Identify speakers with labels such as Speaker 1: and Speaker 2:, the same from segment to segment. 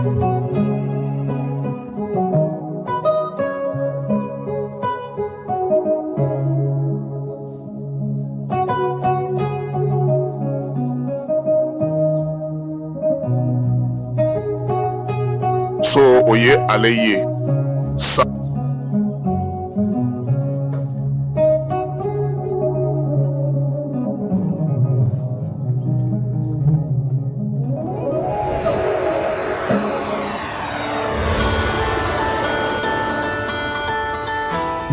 Speaker 1: So oye aleye sa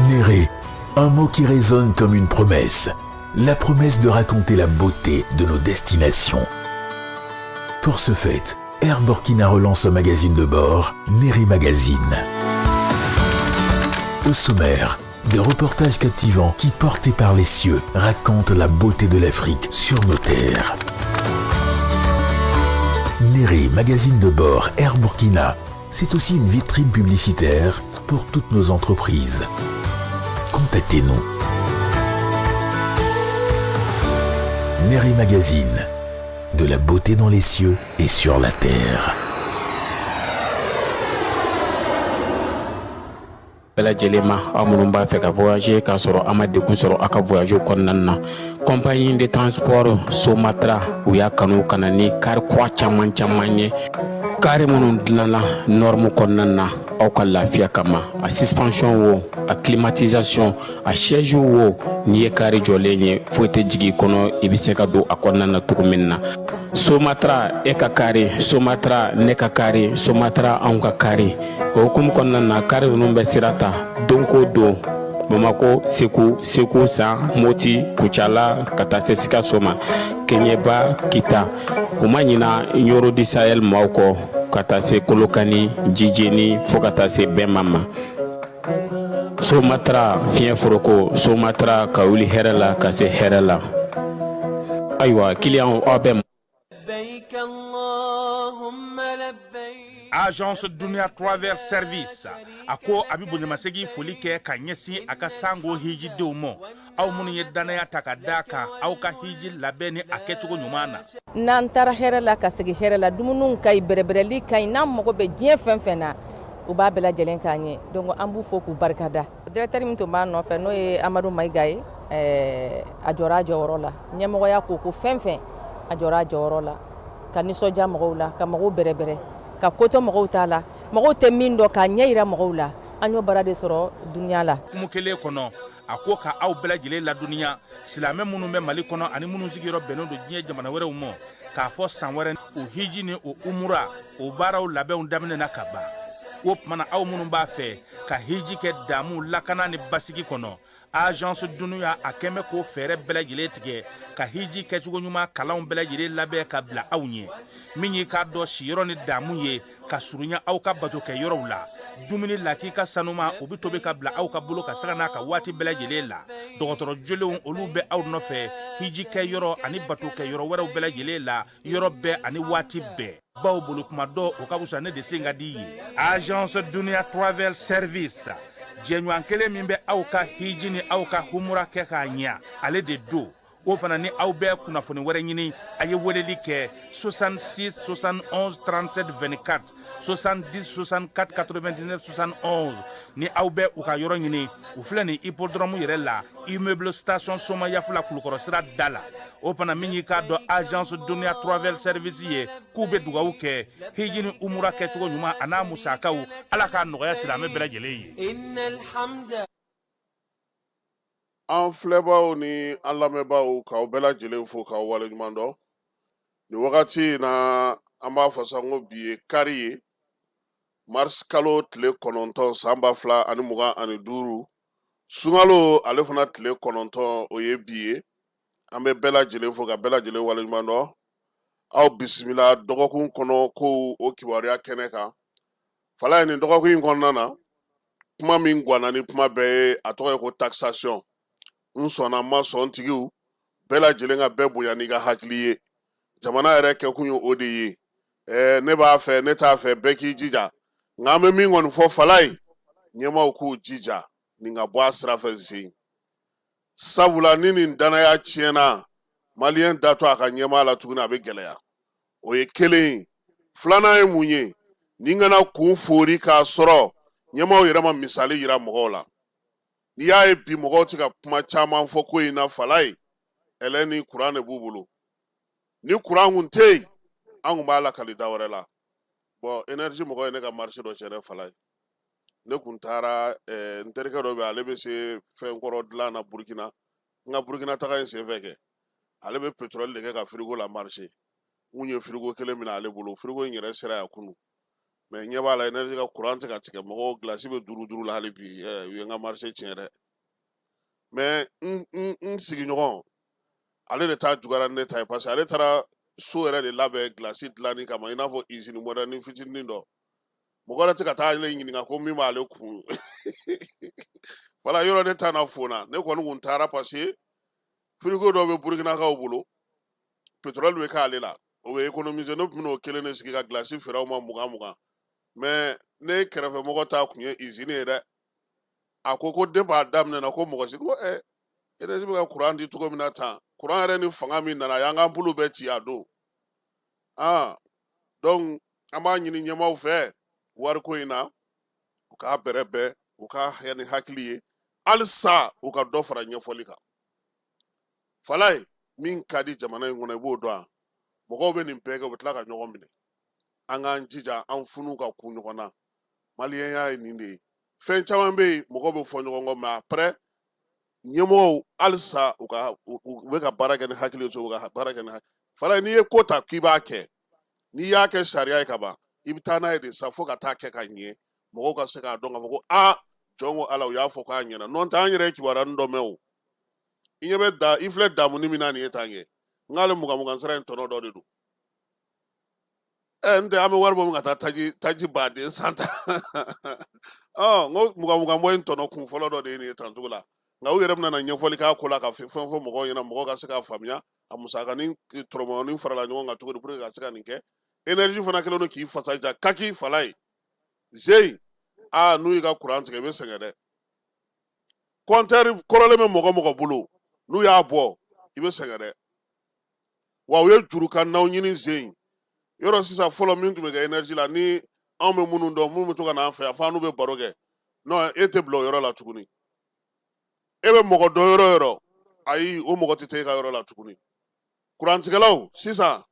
Speaker 2: Néré, un mot qui résonne comme une promesse. La promesse de raconter la beauté de nos destinations. Pour ce fait, Air Burkina relance un magazine de bord, Néré Magazine. Au sommaire, des reportages captivants qui, portés par les cieux, racontent la beauté de l'Afrique sur nos terres. Néré Magazine de bord Air Burkina, c'est aussi une vitrine publicitaire pour toutes nos entreprises. Contactez-nous. Néré Magazine, de la beauté dans les cieux et sur la terre.
Speaker 3: Bela Jelema, Amunumba fait qu'à voyager, qu'à soro Amade Gusoro, à voyager Konana. Compagnie de transport Somatra, où ya Kano Kanani, car quoi chaman chamanye, car mon dlana, norme Konana, au Kalafia Kama, à suspension wo, à climatisation, à siège wo, ni kari jolenye, fouete jigi kono, ibisekado à Konana Turumena. Somatra ekakari, Somatra nekakari, Somatra ankakari. Okum Konana, kari numbe sirata, donko do. Bamako, Sekou, San, Moti, Kuchala, Katase Sika Soma, Kenyeba, Kita, Umanina, Nyoro di Sahel Mauko, Katase Kolokani, Djidjeni, Fokatase Bemama. Somatra, Fien Foroko, Somatra, Kauli Herela, Kase Herela. Aywa, Kilian Obem.
Speaker 4: Agence Dunia Travers Service ako abibu nyamasegi folike ka nyesi aka sango hiji de umo au munu yedana ya takadaka au ka hiji labeni akechugo nyumana
Speaker 5: nantara herela kasegi herela dumunun kay berebereli kay nam mako be bien fenfena u ba bela jelen kanye donc ambu foku barkada directeur mi to ba no fe no e Amadou Maïgaye ajora jorola nyamo ya ko fenfen ajora jorola kaniso jamrola kamago berebere ka koto mɔgɔw ta la mɔgɔw tɛ min dɔ ka ɲɛ yira mɔgɔw la an y'o bara de sɔrɔ dunya la
Speaker 4: mukele kono ako ka aw bela jele la dunya silamɛ minnu bɛ Mali kɔnɔ ani minnu sigiyɔrɔ bɛnnen do diɲɛ jamana wɛrɛw ma k'a fɔ san wɛrɛ o hiji ni o umura o baaraw labɛnw daminɛna ka ban o tumana aw minnu b'a fɛ ka hiji kɛ damu lakana ni basigi kɔnɔ Agence Dunuya a kɛmɛ ko fɛɛrɛ bɛɛ lajɛlen tigɛ ka hiji kɛcogo ɲuman kalanw bɛɛ lajɛlen labɛn ka bila aw ɲɛ min ye k'a dɔn siyɔrɔ ni damu ye ka surunya aw ka bato kɛ yɔrɔw la dumuni laki ka sanuma o bi tobi ka bila aw ka bolo ka saga n'a ka waati bɛɛ lajɛlen la dɔgɔtɔrɔ jolenw olu bɛ aw nɔfɛ hiji kɛ yɔrɔ ani bato kɛ yɔrɔ wɛrɛw bɛɛ lajɛlen la yɔrɔ bɛɛ ani waati bɛɛ baw bolo kuma dɔ o ka wusa ne de sen ka di ye Agence Dunia Travel Service jɛɲɔgɔn kelen min bɛ aw ka hiji ni aw ka humura kɛ k'a ɲɛ ale de do o fana ni aw bɛ kunnafoni wɛrɛ ɲini a ye weleli kɛ 66 71 37 24 70 64 99 71 ni aw bɛ u ka yɔrɔ ɲini u filɛ ni hippodrome yɛrɛ la immeuble station Soma Yafula Kulukɔrɔ sira da la o fana min y'i k'a dɔn Agence Dunia Travel Service ye k'u bɛ dugawu kɛ hiji ni umura kɛcogo ɲuman a n'a musakaw ala k'a nɔgɔya silamɛ bɛɛ lajɛlen ye.
Speaker 1: an filɛbaw ni an lamɛnbaw k'aw bɛɛ lajɛlen fo k'aw waleɲuman dɔn nin wagati in na an b'a fɔ sa ko bi ye kari ye mars kalo tile 9 san 2025 sunkalo ale fana tile 9 o ye bi ye an bɛ bɛɛ lajɛlen fo ka bɛɛ lajɛlen waleɲuman dɔn aw bisimila dɔgɔkun kɔnɔ ko o kibaruya kɛnɛ kan fala ye nin dɔgɔkun in kɔnɔna na kuma min ganna ni kuma bɛɛ ye a tɔgɔ ye ko taxation n sɔnna ma sɔn tigiw bɛɛ lajɛlen ka bɛɛ bonya n'i ka hakili ye jamana yɛrɛ kɛkun ye o de ye ne b'a fɛ ne t'a fɛ bɛɛ k'i jija nka an bɛ min kɔni fɔ fala ye ɲɛmaw k'u jija nin ka bɔ a sira fɛ sen sabula ni nin danaya tiɲɛna maliyɛn datɔ a ka ɲɛmaa la tuguni a bɛ gɛlɛya o ye kelen ye filanan ye mun ye ni n kana kun fori k'a sɔrɔ ɲɛmaaw yɛrɛ ma misali yira mɔgɔw la n'i y'a ye bi mɔgɔw tɛ ka kuma caman fɔ ko in na fala ye ɛlɛ ni kuran de b'u bolo ni kuran kun tɛ yen an kun b'a lakali da wɛrɛ la bon énergie mɔgɔ ye ne ka marché dɔ cɛ dɛ fala ye ne kun taara n terikɛ dɔ bɛ ale bɛ se fɛn kɔrɔ dilan na Burukina n ka Burukina taga in senfɛ kɛ ale bɛ pétrole de kɛ ka frigo la marché n kun ye frigo kelen minɛ ale bolo frigo in yɛrɛ sera yan kunun mais ɲɛ b'a la énergie ka courant tɛ ka tigɛ mɔgɔw glace bɛ duuru la hali bi u ye n ka marché tiɲɛ dɛ mais n sigiɲɔgɔn ale de ta juguyara ni ne ta ye parce que ale taara so yɛrɛ de labɛn glace dilanni kama i n'a fɔ usine moderne fitinin dɔ mɔgɔ wɛrɛ tɛ ka taa ale ɲininka ko min b'ale kun wala yɔrɔ ne ta na fona ne kɔni kun taara parce que frigo dɔ bɛ Burukinakaw bolo pétrole bɛ k'ale la o bɛ économiser ne tun bɛ n'o kelen de sigi ka glace feere aw ma 20 mais ne kɛrɛfɛ mɔgɔ ta kun ye usine ye dɛ a ko depuis a daminɛ na ko mɔgɔ si ko énergie bɛ ka courant di cogo min na tan courant yɛrɛ ni fanga min nana y'an ka bulu bɛɛ ci a don donc an b'a ɲini ɲɛmaaw fɛ wariko in na u k'a bɛrɛbɛn u ka ni hakili ye halisa u ka dɔ fara ɲɛfɔli kan fala ye min ka di jamana in kɔnɔ i b'o dɔn mɔgɔw bɛ nin bɛɛ kɛ u bɛ tila ka ɲɔgɔn minɛ an k'an jija an funu ka kun ɲɔgɔn na maliyɛnya ye nin de ye fɛn caman bɛ yen mɔgɔw bɛ fɔ ɲɔgɔn kɔ mais après ɲɛmɔgɔw halisa u bɛ ka baara kɛ ni hakili ye u ka baara kɛ ni hakili fala ye n'i ye ko ta k'i b'a kɛ n'i y'a kɛ sariya ye ka ban i bɛ taa n'a ye de sa fo ka taa kɛ ka ɲɛ mɔgɔw ka se k'a dɔn k'a fɔ ko jɔn ko ala u y'a fɔ k'a ɲɛna n'o tɛ an yɛrɛ ye kibaruya dɔ mɛn o i ɲɛ bɛ i filɛ damunni min na nin ye tan kɛ n k'ale mugan sira in tɔnɔ dɔ de don n tɛ an bɛ wari bɔ min ka taa taji baden san ta n ko mugan bɔ in tɔnɔ kun fɔlɔ dɔ de ye nin ye tan cogo la nka u yɛrɛ bɛna na ɲɛfɔli k'a ko la ka fɛn fɔ mɔgɔw ɲɛna mɔgɔw ka se k'a faamuya a musakanin tɔrɔmɔnin farala ɲɔgɔn kan cogo di pour que ka se ka nin kɛ énergie fana kɛlen don k'i fasa ja kaki fala ye zeyi n'u y'i ka courant tigɛ i bɛ sɛgɛn dɛ compteur kɔrɔlen bɛ mɔgɔ bolo n'u y'a bɔ i bɛ sɛgɛn dɛ wa u ye jurukannaw ɲini zeyi yɔrɔ sisan fɔlɔ min tun bɛ kɛ énergie la ni anw bɛ minnu dɔn minnu bɛ to ka n'an fɛ yan fo an n'u bɛ baro kɛ non e tɛ bila o yɔrɔ la tuguni e bɛ mɔgɔ dɔn yɔrɔ o yɔrɔ ayi o mɔgɔ tɛ taa e ka yɔrɔ la tuguni kurantigɛlaw sisan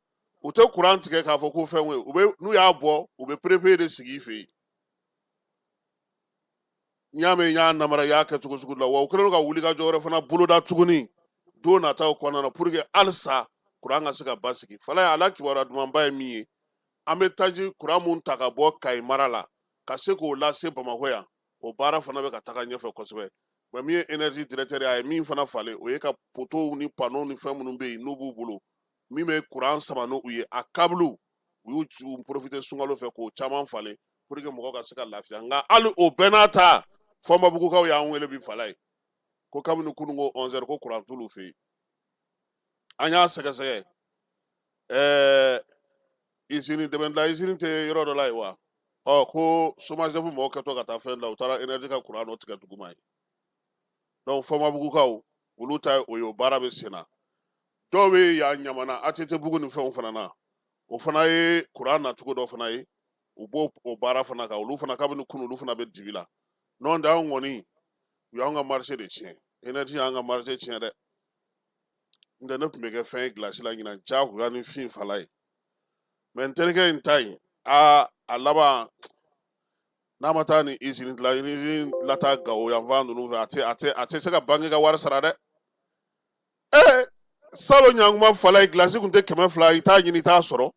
Speaker 1: u tɛ kuran tigɛ k'a fɔ ko fɛn ye n'u y'a bɔ u bɛ perepere de sigi i fɛ yen n y'a mɛn n y'a namara i y'a kɛ cogo sugu la wa u kɛlen don ka wuli ka jɔ wɛrɛ fana boloda tuguni don nataw kɔnɔna na pour que halisa kuran ka se ka basigi fala ye ala kibaruya dumanba ye min ye an bɛ taji kuran mun ta ka bɔ Kayi mara la ka se k'o lase Bamakɔ yan o baara fana bɛ ka taga ɲɛfɛ kosɛbɛ mais min ye énergie directeur ye a ye min fana falen o ye ka poteau ni panneau ni fɛn minnu bɛ yen n'u b'u bolo min bɛ kuran sama n'u ye a câble u y'u profiter sunkalo fɛ k'o caman falen pour que mɔgɔw ka se ka lafiya nka hali o bɛɛ n'a ta Fɔnbabugukaw y'an wele bi fala ye ko kabini kunun ko 11h ko kuran t'olu fɛ yen an y'a sɛgɛsɛgɛ dɛmɛdilan usine tɛ yɔrɔ dɔ la yen wa ko SOMAGEF mɔgɔw kɛtɔ ka taa fɛn la u taara énergie ka kuran dɔ tigɛ duguma ye donc Fɔnbabugukaw olu ta ye o ye o baara bɛ sen na dɔw bɛ yan ɲamana ATT bugu ni fɛnw fana na o fana ye kuran nacogo dɔ fana ye u b'o o baara fana kan olu fana kabini kunun olu fana bɛ dibi la n'o tɛ anw kɔni u y'an ka marché de tiɲɛ énergie y'an ka marché tiɲɛ dɛ n tɛ ne tun bɛ kɛ fɛn ye glace la ɲinan diyagoya ni fin fala ye mais n terikɛ in ta in a laban n'a ma taa ni usine lataa Gawo yan fan ninnu fɛ a tɛ se ka banque ka wari sara dɛ salon ɲankuma fala ye glace kun tɛ 200 i t'a ɲini i t'a sɔrɔ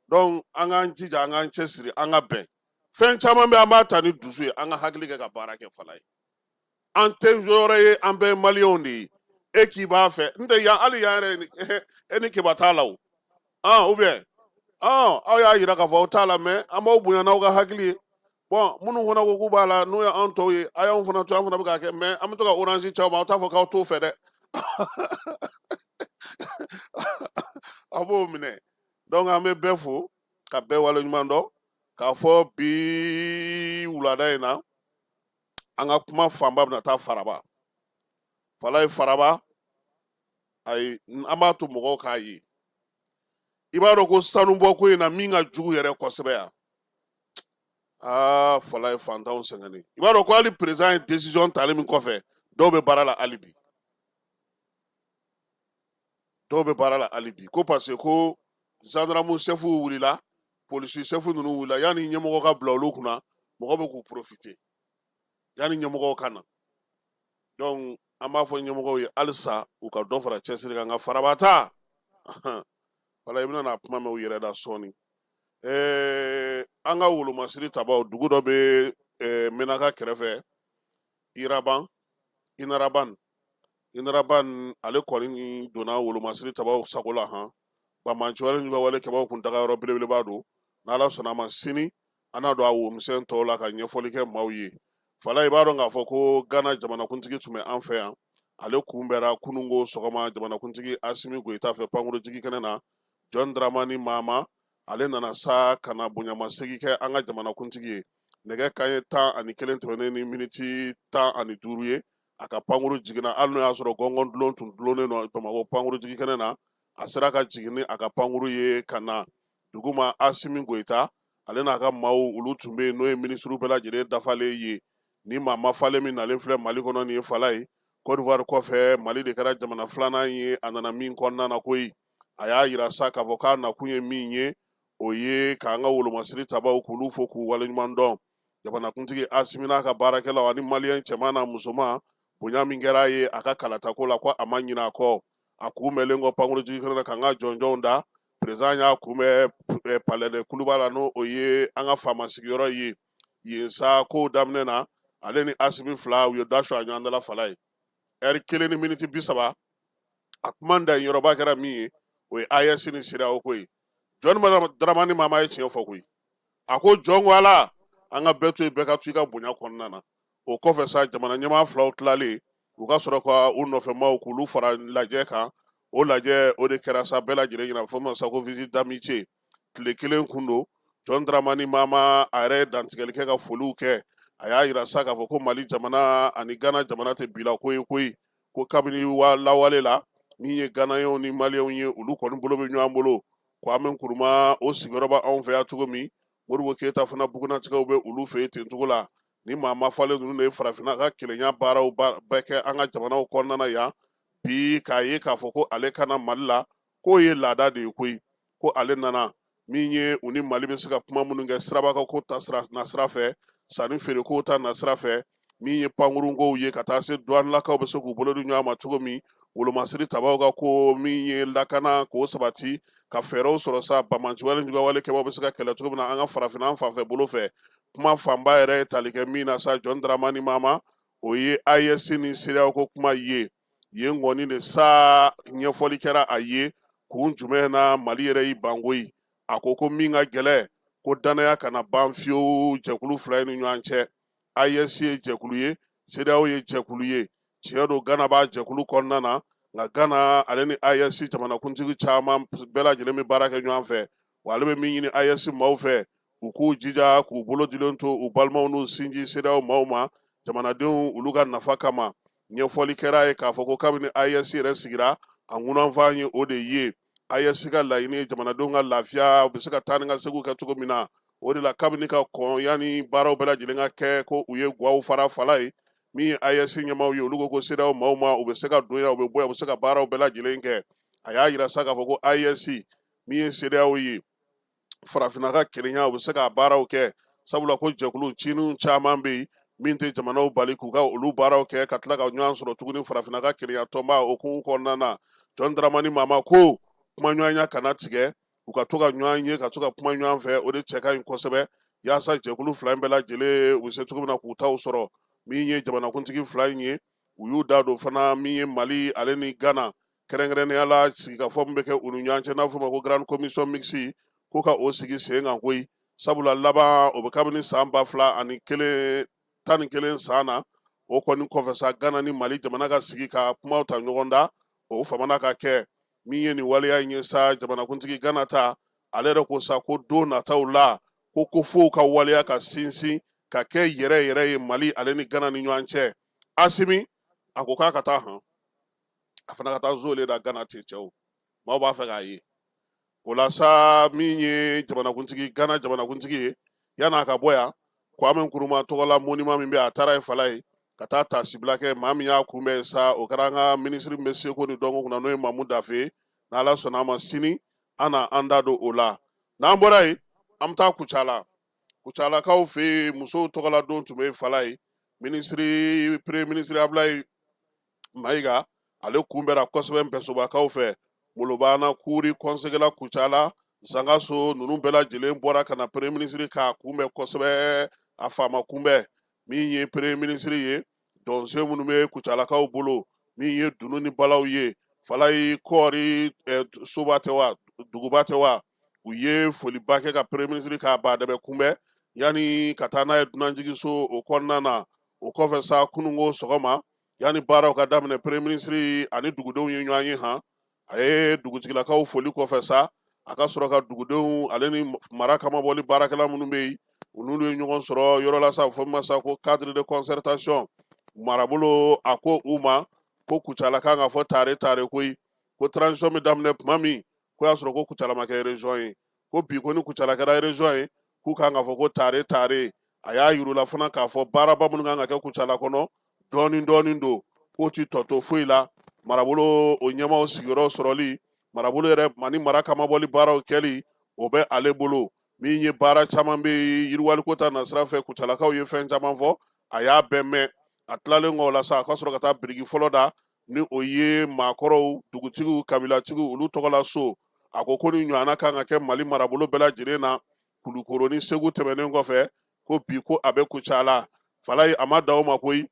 Speaker 1: donc an k'an jija an k'an cɛsiri an ka bɛn fɛn caman bɛ an b'a ta ni dusu ye an ka hakili kɛ ka baara kɛ fala ye an tɛ yɔrɔ ye an bɛɛ ye maliyɛnw de ye e k'i b'a fɛ n tɛ yan hali yan yɛrɛ e ni kiba t'a la o ou bien aw y'a yira k'a fɔ aw t'a la mais an b'aw bonya n'aw ka hakili ye bon minnu fana ko k'u b'a la n'o ye anw tɔw ye a y'anw fana to an fana bɛ k'a kɛ mais an bɛ to ka orange ci aw ma aw t'a fɔ k'aw t'o fɛ dɛ a b'o minɛ donc an bɛ bɛɛ fo ka bɛɛ waleɲuman dɔn k'a fɔ bi wulada in na an ka kuma fanba bɛna taa Faraba fala ye Faraba ayi an b'a to mɔgɔw k'a ye i b'a dɔn ko sanubɔko in na min ka jugu yɛrɛ kosɛbɛ yan fala ye fantanw sɛgɛnnen i b'a dɔn ko hali président ye décision tali min kɔfɛ dɔw bɛ baara la hali bi ko parce que ko gendarme chef wulila polisi chef ninnu wulila yanni ɲɛmɔgɔ ka bila olu kunna mɔgɔ bɛ k'u profiter yanni ɲɛmɔgɔw ka na donc an b'a fɔ ɲɛmɔgɔw ye halisa u ka dɔ fara cɛsiri kan nka faraba ta wala i bɛna kuma mɛn u yɛrɛ da sɔɔni an ka wolomasiri tabaw dugu dɔ bɛ menaka kɛrɛfɛ inaraban ale kɔni donna wolomasiri tabaw sago la bamanci wale ɲuman wale kɛbaw kun taga yɔrɔ belebeleba don n'ala sɔnna a ma sini an n'a dɔn a womisɛn tɔw la ka ɲɛfɔli kɛ maaw ye fala i b'a dɔn k'a fɔ ko Gana jamanakuntigi tun bɛ an fɛ yan ale kunbɛra kunungo sɔgɔma jamanakuntigi Asimi Goyita fɛ pankurotigi kɛnɛ na John Dramani Mahama ale nana sa ka na bonyamasegi kɛ an ka jamanakuntigi ye nɛgɛ kanɲɛ 11 tɛmɛnen ni miniti 15 ye a ka pankuru jiginna hali n'o y'a sɔrɔ gɔngɔn dulon tun dulonnen don Bamakɔ pankurotigi kɛnɛ na a sera ka jigin ni a ka pankuru ye ka na dugu ma Asimi Goyita ale n'a ka maaw olu tun bɛ yen n'o ye minisiriw bɛɛ lajɛlen dafalen ye ni maa mafalen min nalen filɛ Mali kɔnɔ nin ye fala ye Côte d'Ivoire kɔfɛ Mali de kɛra jamana filanan ye a nana min kɔnɔna na koyi a y'a yira sa k'a fɔ k'a nakun ye min ye o ye k'an ka wolomasiri tabaw k'olu fo k'u waleɲuman dɔn jamanakuntigi Asimi n'a ka baarakɛlaw ani maliyɛn cɛman n'a musoman bonya min kɛra a ye a ka kalatako la ko a ma ɲinɛ a kɔ a kunbɛnlen kɔ pankurotigi fana na k'an ka jɔnjɔnw da président y'a kunbɛn palais de Kuluba la n'o ye an ka faama sigiyɔrɔ ye yen sa kow daminɛ na ale ni Asimi fila u ye da sɔ a ɲɔgɔn dala fala ye heure 1 ni miniti 30 a kuma da yɔrɔba kɛra min ye o ye AES ni CEDEAO ko ye John Dramani Mahama ye tiɲɛ fɔ koyi a ko jɔn ko Ala an ka bɛɛ to yen bɛɛ ka to i ka bonya kɔnɔna na o kɔfɛ sa jamana ɲɛmaa filaw tilalen u ka sɔrɔ ka u nɔfɛmaw k'olu fara lajɛ kan o lajɛ o de kɛra sa bɛɛ lajɛlen ɲɛna fɔ ma sa ko visite d'amitié tile 1 kun don John Dramani Mahama a yɛrɛ ye dantigɛli kɛ ka foliw kɛ a y'a yira sa k'a fɔ ko Mali jamana ani Gana jamana tɛ bila ko ye koyi ko kabini lawale la min ye Ghanayɛnw ni Maliyɛnw ye olu kɔni bolo bɛ ɲɔgɔn bolo Kwame Nkrumah o sigiyɔrɔ bɛ anw fɛ yan cogo min Modibo Keyita fana bugunatigɛw bɛ olu fɛ yen ten cogo la ni maa mafalen ninnu de ye farafinna ka kelenya baaraw bɛɛ kɛ an ka jamanaw kɔnɔna na yan bi k'a ye k'a fɔ ko ale kana Mali la k'o ye laada de ye koyi ko ale nana min ye u ni Mali bɛ se ka kuma minnu kɛ sirabakaw ko ta nasira fɛ sanni feere ko ta nasira fɛ min ye pankurunkow ye ka taa se douanelakaw bɛ se k'u bolo di ɲɔgɔn ma cogo min wolomasiri tabaw ka ko min ye lakana k'o sabati ka fɛɛrɛw sɔrɔ sa bamanci wale juguya wale kɛbaw bɛ se ka kɛlɛ cogo min na an ka farafinna an fanfɛ bolo fɛ kuma fanba yɛrɛ ye tali kɛ min na sa John Dramani Mahama o ye AES ni CEDEAO ko kuma ye yen kɔni de sa ɲɛfɔli kɛra a ye kun jumɛn na Mali yɛrɛ y'i ban koyi a ko min ka gɛlɛ ko danaya kana ban fiyewu jɛkulu fila ni ɲɔgɔn cɛ AES ye jɛkulu ye CEDEAO ye jɛkulu ye tiɲɛ don Gana b'a jɛkulu kɔnɔna na nka Gana ale ni AES jamanakuntigi caman bɛɛ lajɛlen bɛ baara kɛ ɲɔgɔn fɛ wa ale bɛ min ɲini AES maaw fɛ u k'u jija k'u bolo dilen to u balimaw n'u sinji CEDEAO maaw ma jamanadenw olu ka nafa kama ɲɛfɔli kɛra ye k'a fɔ ko kabini AES yɛrɛ sigira a ŋunanfan ye o de ye AES ka laɲini ye jamanadenw ka lafiya u bɛ se ka taa ni ka segiw kɛ cogo min na o de la kabini ka kɔn yanni baaraw bɛɛ lajɛlen ka kɛ ko u ye guwaw fara fala ye min ye AES ɲɛmaaw ye olu ko CEDEAO maaw ma u bɛ se ka don yan u bɛ bɔ yan u bɛ se ka baaraw bɛɛ lajɛlen kɛ a y'a yira sa k'a fɔ ko AES min ye CEDEAO ye farafinna ka kelenya u bɛ se ka baaraw kɛ sabula ko jɛkulu ciniw caman bɛ yen min tɛ jamanaw bali k'u ka olu baaraw kɛ ka tila ka ɲɔgɔn sɔrɔ tuguni farafinna ka kelenya tɔnba o kun kɔnɔna na John Dramani Mahama ko kuma ɲɔgɔnya kana tigɛ u ka to ka ɲɔgɔn ye ka to ka kuma ɲɔgɔn fɛ o de cɛ ka ɲi kosɛbɛ yaasa jɛkulu fila in bɛɛ lajɛlen u bɛ se cogo min na k'u taw sɔrɔ min ye jamanakuntigi fila in ye u y'u da don fana min ye Mali ale ni Gana kɛrɛnkɛrɛnnenya la sigikafɔ min bɛ kɛ u ni ɲɔgɔn cɛ n'a fɔ ma ko Grande Commission Mixte ko ka o sigi sen kan koyi sabula laban o bɛ kabini san 2011 san na o kɔni kɔfɛ sa Gana ni Mali jamana ka sigi ka kumaw ta ɲɔgɔn da o famana ka kɛ min ye nin waleya in ye sa jamanakuntigi Gana ta ale yɛrɛ ko sa ko don nataw la ko fow ka waleya ka sinsin ka kɛ yɛrɛ yɛrɛ ye Mali ale ni Gana ni ɲɔgɔn cɛ Asimi a ko k'a ka taa a fana ka taa zole da Gana ten cɛw maaw b'a fɛ k'a ye o la sa min ye jamanakuntigi Gana jamanakuntigi ye yan'a ka bɔ yan Kwame Nkrumah tɔgɔ la monument min bɛ a taara ye fala ye ka taa tasibila kɛ maa min y'a kunbɛn sa o kɛra an ka ministre min bɛ seko ni dɔnko kunna n'o ye Mamu Dafe n'Ala sɔnna a ma sini an na an da don o la n'an bɔra yen an bɛ taa Kucala Kucalakaw fɛ yen musow tɔgɔla don tun bɛ fala ye premier ministre Ablaye Mayiga ale kunbɛra kosɛbɛ Mpɛsobakaw fɛ Molobana Kuri Kɔnsegela Kucala Zangaso ninnu bɛɛ lajɛlen bɔra ka na premier ministre k'a kunbɛn kosɛbɛ a faama kunbɛn min ye premier ministre ye dɔnsen minnu bɛ Kucalakaw bolo min ye dunu ni balaw ye fala ye kɔɔri soba tɛ wa duguba tɛ wa u ye foliba kɛ ka premier ministre k'a badɛbɛ kunbɛn yani ka taa n'a ye dunanjigiso o kɔnɔna na o kɔfɛ sa kununko sɔgɔma yani baaraw ka daminɛ premier ministre ani dugudenw ye ɲɔgɔn ye han a ye dugutigilakaw foli kɔfɛ sa a ka sɔrɔ ka dugudenw ale ni mara kama bɔli baarakɛla minnu bɛ yen olu ye ɲɔgɔn sɔrɔ yɔrɔ la sa fɔ min ma sa ko cadre de concertation marabolo a ko u ma ko Kucala kan ka fɔ tare koyi ko transition bɛ daminɛ tuma min ko y'a sɔrɔ ko Kucala ma kɛ région ye ko bi ko ni Kucala kɛra région ye k'u kan ka fɔ ko tare a y'a yir'u la fana k'a fɔ baaraba minnu kan ka kɛ Kucala kɔnɔ dɔɔnin don k'o ti tɔ to foyi la marabolo o ɲɛmaaw sigiyɔrɔ sɔrɔli marabolo yɛrɛ ani mara kama bɔli baaraw kɛli o bɛ ale bolo min ye baara caman bɛ yiriwaliko ta nasira fɛ Kucalakaw ye fɛn caman fɔ a y'a bɛɛ mɛn a tilalen kɔ o la sa a ka sɔrɔ ka taa biriki fɔlɔ da ni o ye maakɔrɔw dugutigiw kabilatigiw olu tɔgɔ la so a ko ni ɲɔgɔnna kan ka kɛ Mali marabolo bɛɛ lajɛlen na Kulukoro ni Segu tɛmɛnen kɔfɛ ko bi ko a bɛ Kucala fala ye a ma da o ma koyi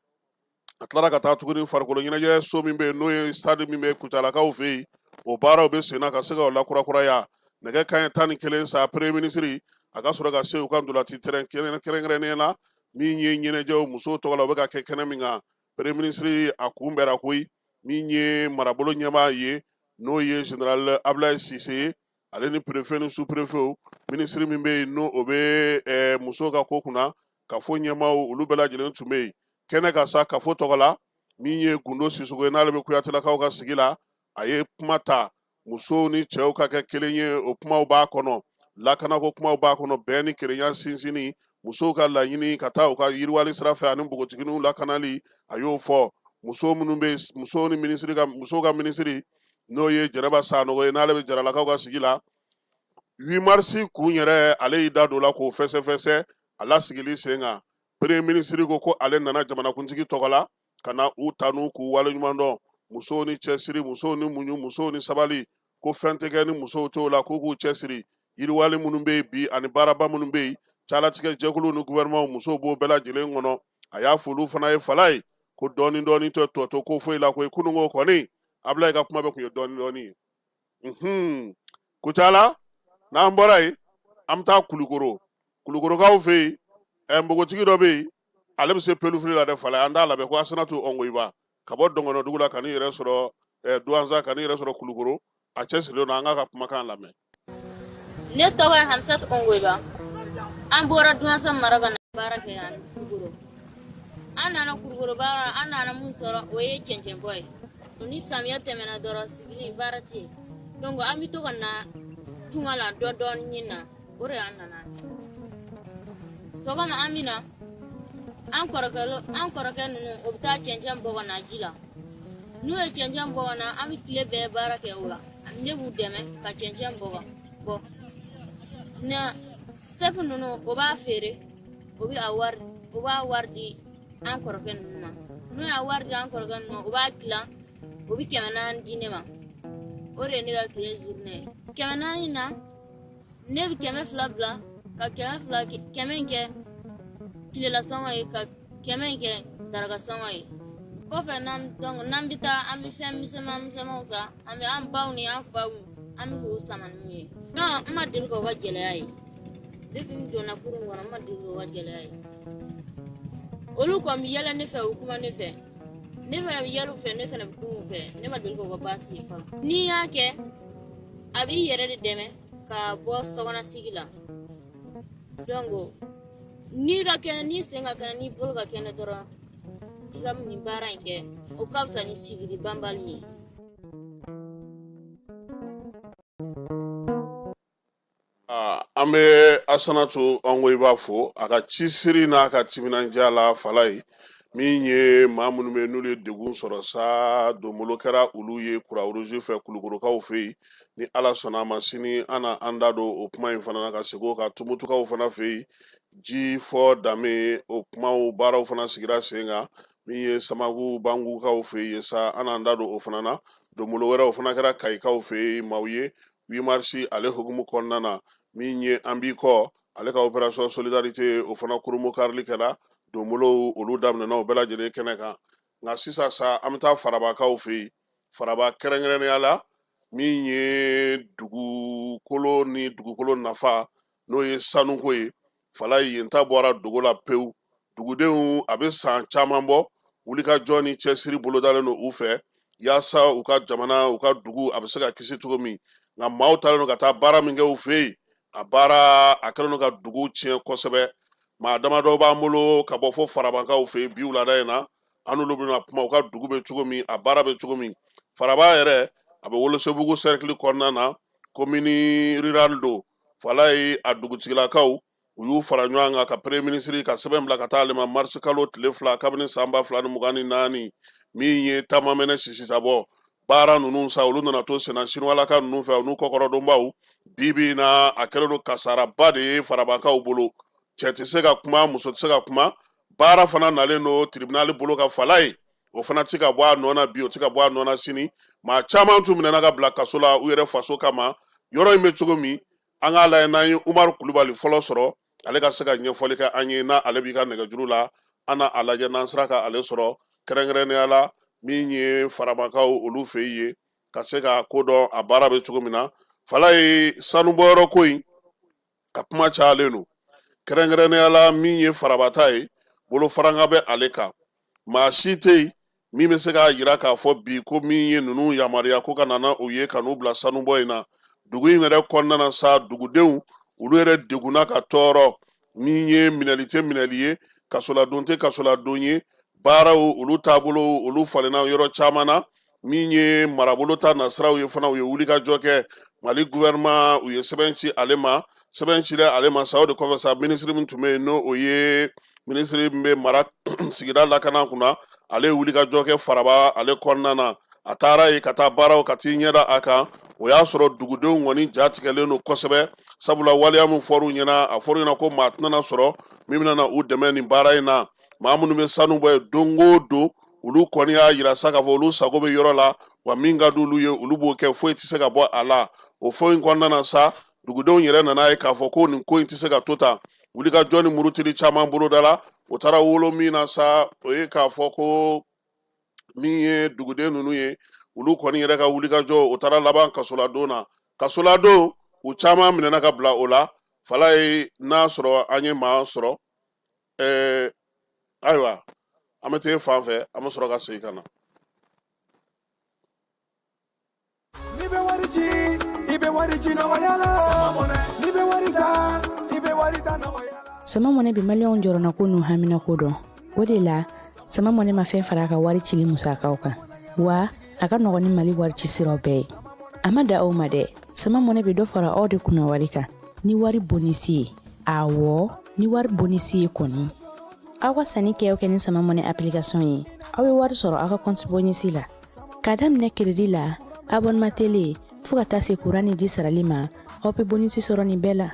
Speaker 1: a tilara ka taa tuguni farikolo ɲɛnajɛ so min bɛ yen n'o ye stade min bɛ Kucalakaw fɛ yen o baaraw bɛ sen na ka se ka o lakurakuraya nɛgɛ kanɲɛ 11 sa premier ministre a ka sɔrɔ ka se u ka ndolanci terrain kɛrɛnkɛrɛnnen na min ye ɲɛnajɛw musow tɔgɔ la o bɛ ka kɛ kɛnɛ min kan premier ministre a kunbɛra koyi min ye marabolo ɲɛmaa ye n'o ye général Ablaye Cisse ye ale ni préfet ni sous-préfet ministre min bɛ yen n'o o bɛ musow ka ko kunna kafo ɲɛmaaw olu bɛɛ lajɛlen tun bɛ yen kɛnɛ ka sa kafo tɔgɔ la min ye Gundo Sissogo ye n'ale bɛ Kuyatelakaw ka sigi la a ye kuma ta musow ni cɛw ka kɛ kelen ye o kumaw b'a kɔnɔ lakanako kumaw b'a kɔnɔ bɛn ni kelenya sinsinni musow ka laɲini ka taa u ka yiriwali sira fɛ ani npogotigininw lakanali a y'o fɔ musow ka ministre n'o ye Jɛnɛba Sanogo ye n'ale bɛ Jaralakaw ka sigi la 8 mars kun yɛrɛ ale y'i da don la k'o fɛsɛfɛsɛ a lasigili sen kan premier ministre ko ale nana jamanakuntigi tɔgɔ la ka na u tanu k'u waleɲuman dɔn musow ni cɛsiri musow ni muɲu musow ni sabali ko fɛn tɛ kɛ ni musow t'o la k'u k'u cɛsiri yiriwali minnu bɛ yen bi ani baaraba minnu bɛ yen calatigɛ jɛkulu ni gouvernement musow b'o bɛɛ lajɛlen kɔnɔ a y'a fɔ olu fana ye fala ye ko dɔɔnin tɛ tɔ to ko foyi la koyi kununko kɔni Ablaye ka kuma bɛ kun ye dɔɔnin ye Kucala n'an bɔra yen an bɛ taa Kulukorokaw fɛ yen npogotigi dɔ bɛ yen ale bɛ se pelufili la dɛ fala an t'a labɛn ko Asanatu Ɔngoyiba ka bɔ Dɔngɔnɔdugu la ka n'i yɛrɛ sɔrɔ Douentza ka n'i yɛrɛ sɔrɔ Kulukoro a cɛsirilen don an k'a ka kumakan lamɛn.
Speaker 6: Ne tɔgɔ ye Hamsatu Ɔngoyiba an bɔra Douentza mara ka na baara kɛ yan Kulukoro an nana Kulukoro baara an nana mun sɔrɔ o ye cɛncɛn bɔ ye o ni samiya tɛmɛna dɔrɔn sigili baara tɛ yen donc an bɛ to ka na tunga la dɔɔnin na o de y'an nana sɔgɔma an bɛ na an kɔrɔkɛ ninnu o bɛ taa cɛncɛn bɔ ka na ji la n'u ye cɛncɛn bɔ ka na an bɛ tile bɛɛ baara kɛ o la ne b'u dɛmɛ ka cɛncɛn bɔ na sefu ninnu o b'a feere o b'a wari di an kɔrɔkɛ ninnu ma n'u y'a wari di an kɔrɔkɛ ninnu ma o b'a dilan o bɛ 400 di ne ma o de ye ne ka tile journée ye 400 na ne bɛ 200 bila ka 100 in kɛ tilela sɔngɔ ye ka 100 in kɛ daraka sɔngɔ ye kɔfɛ n'an bɛ taa an bɛ fɛn misɛnmanw san an baw ni an faw an bɛ k'o sama n'u ye non n ma deli k'o ka gɛlɛya ye depuis n donna kurun kɔnɔ n ma deli k'o ka gɛlɛya ye olu kɔni bɛ yɛlɛ ne fɛ u kuma ne fɛ ne fana bɛ yɛlɛ u fɛ ne fana bɛ kuma u fɛ ne ma deli k'o ka baasi ye fɔlɔ n'i y'a kɛ a b'i yɛrɛ de dɛmɛ ka bɔ sokɔnɔsigi la donc n'i sen ka kɛnɛ n'i bolo ka kɛnɛ dɔrɔn i ka nin baara in kɛ o ka fisa ni sigili banbali ye.
Speaker 1: an bɛ Asanatu Ango i b'a fɔ a ka cisiri n'a ka timinandiya la Fala ye min ye maa minnu bɛ n'olu ye degun sɔrɔ sa donbolo kɛra olu ye Kura-Rouge fɛ Kulukorokaw fɛ yen ni Ala sɔnna a ma sini an na an da don o kuma in fana na ka segin o kan Tumutukaw fana fɛ yen ji fɔ danbe o kumaw baaraw fana sigira sen kan min ye Samagu Bangukaw fɛ yen sa an n'an da don o fana na donbolo wɛrɛ o fana kɛra Kayikaw fɛ yen maaw ye 8 mars ale hukumu kɔnɔna na min ye an b'i kɔ ale ka opération solidarité o fana kurumu karili kɛra donbolo olu daminɛna o bɛɛ lajɛlen kɛnɛ kan nka sisan sa an bɛ taa Farabakaw fɛ yen Faraba kɛrɛnkɛrɛnnenya la min ye dugukolo ni dugukolo nafa n'o ye sanuko ye Fala yen ta bɔra dogo la pewu dugudenw a bɛ san caman bɔ wulikajɔ ni cɛsiri bolodalen don u fɛ yaasa u ka jamana u ka dugu a bɛ se ka kisi cogo min nka maaw talen don ka taa baara min kɛ u fɛ yen a baara a kɛlen don ka dugu tiɲɛ kosɛbɛ maa damadɔ b'an bolo ka bɔ fo Farabakaw fɛ yen bi wulada in na an n'olu bɛna kuma u ka dugu bɛ cogo min a baara bɛ cogo min Faraba yɛrɛ a bɛ Wolosebugu cercle kɔnɔna na commune rurale don Fala ye a dugutigilakaw u y'u fara ɲɔgɔn kan ka premier ministre ka sɛbɛn bila ka taa ale ma mars kalo tile 2 kabini san 2024 min ye taamamɛnɛ sisitabɔ baara ninnu sa olu nana to senna siniwalaka ninnu fɛ n'u kɔkɔrɔdonbaw bibi na a kɛlen don kasaraba de ye Farabakaw bolo cɛ tɛ se ka kuma muso tɛ se ka kuma baara fana nalen don tribunal bolo ka Fala ye o fana tɛ ka bɔ a nɔ na bi o tɛ ka bɔ a nɔ na sini maa caman tun minɛna ka bila kaso la u yɛrɛ faso kama yɔrɔ in bɛ cogo min an k'a lajɛ n'an ye Umaru Kulubali fɔlɔ sɔrɔ ale ka se ka ɲɛfɔli kɛ an ye na ale b'i ka nɛgɛjuru la an na a lajɛ n'an sera ka ale sɔrɔ kɛrɛnkɛrɛnnenya la min ye Farabakaw olu fɛ yen ka se ka ko dɔn a baara bɛ cogo min na Fala ye sanubɔyɔrɔ ko in a kuma cayalen don kɛrɛnkɛrɛnnenya la min ye Farabata ye bolofaranga bɛ ale kan maa si tɛ yen min bɛ se k'a jira k'a fɔ bi ko min ye ninnu yamaruya ko ka nana o ye ka n'u bila sanubɔ in na dugu in yɛrɛ kɔnɔna na sa dugudenw olu yɛrɛ degunna ka tɔɔrɔ min ye minɛli tɛ minɛli ye kasoladon tɛ kasoladon ye baaraw olu taabolo olu falenna yɔrɔ caman na min ye marabolo ta nasiraw ye fana u ye wulikajɔ kɛ Mali gouvernement u ye sɛbɛn ci ale ma sɛbɛn cila ale ma sa o de kɔfɛ sa ministre min tun bɛ yen n'o ye ministre min bɛ mara sigida lakana kunna ale ye wulikajɔ kɛ Faraba ale kɔnɔna na a taara ye ka taa baaraw ka t'i ɲɛda a kan o y'a sɔrɔ dugudenw kɔni ja tigɛlen don kosɛbɛ sabula waleya min fɔr'u ɲɛna a fɔr'u ɲɛna ko maa tɛna sɔrɔ min bɛna u dɛmɛ nin baara in na maa minnu bɛ sanu bɔ yen don o don olu kɔni y'a jira sa k'a fɔ olu sago bɛ yɔrɔ la wa min ka di olu ye olu b'o kɛ foyi tɛ se ka bɔ a la o fɔ in kɔnɔna na sa dugudenw yɛrɛ nana ye k'a fɔ ko nin ko in tɛ se ka to tan wulikajɔ ni murutili caman boloda la o taara wolo min na sa o ye k'a fɔ ko min ye duguden ninnu ye olu kɔni yɛrɛ ka wulikajɔ o taara laban kasoladon na kasoladon u caman minɛna ka bila o la Fala ye n'a sɔrɔ an ye maa sɔrɔ ayiwa an bɛ taa fan fɛ an bɛ sɔrɔ ka segin ka na
Speaker 7: Sama mɔnɛ bi maliyɛnw jɔrɔna ko n'u hamina ko dɔn o de la Sama mɔnɛ ma fɛn fara a ka wari cili musakaw kan wa a ka nɔgɔn ni Mali wari ci siraw bɛɛ ye a ma da aw ma dɛ Sama mɔnɛ bi dɔ fara aw de kunna wari kan ni wari bonisi ye awɔ ni wari bonisi ye kɔni aw ka sanni kɛ ni Sama mɔnɛ application ye aw bɛ wari sɔrɔ aw ka compte bonisi la ka daminɛ crédit la abonnement télé fo ka taa se courant ni ji sarali ma aw bɛ bonisi sɔrɔ nin bɛɛ la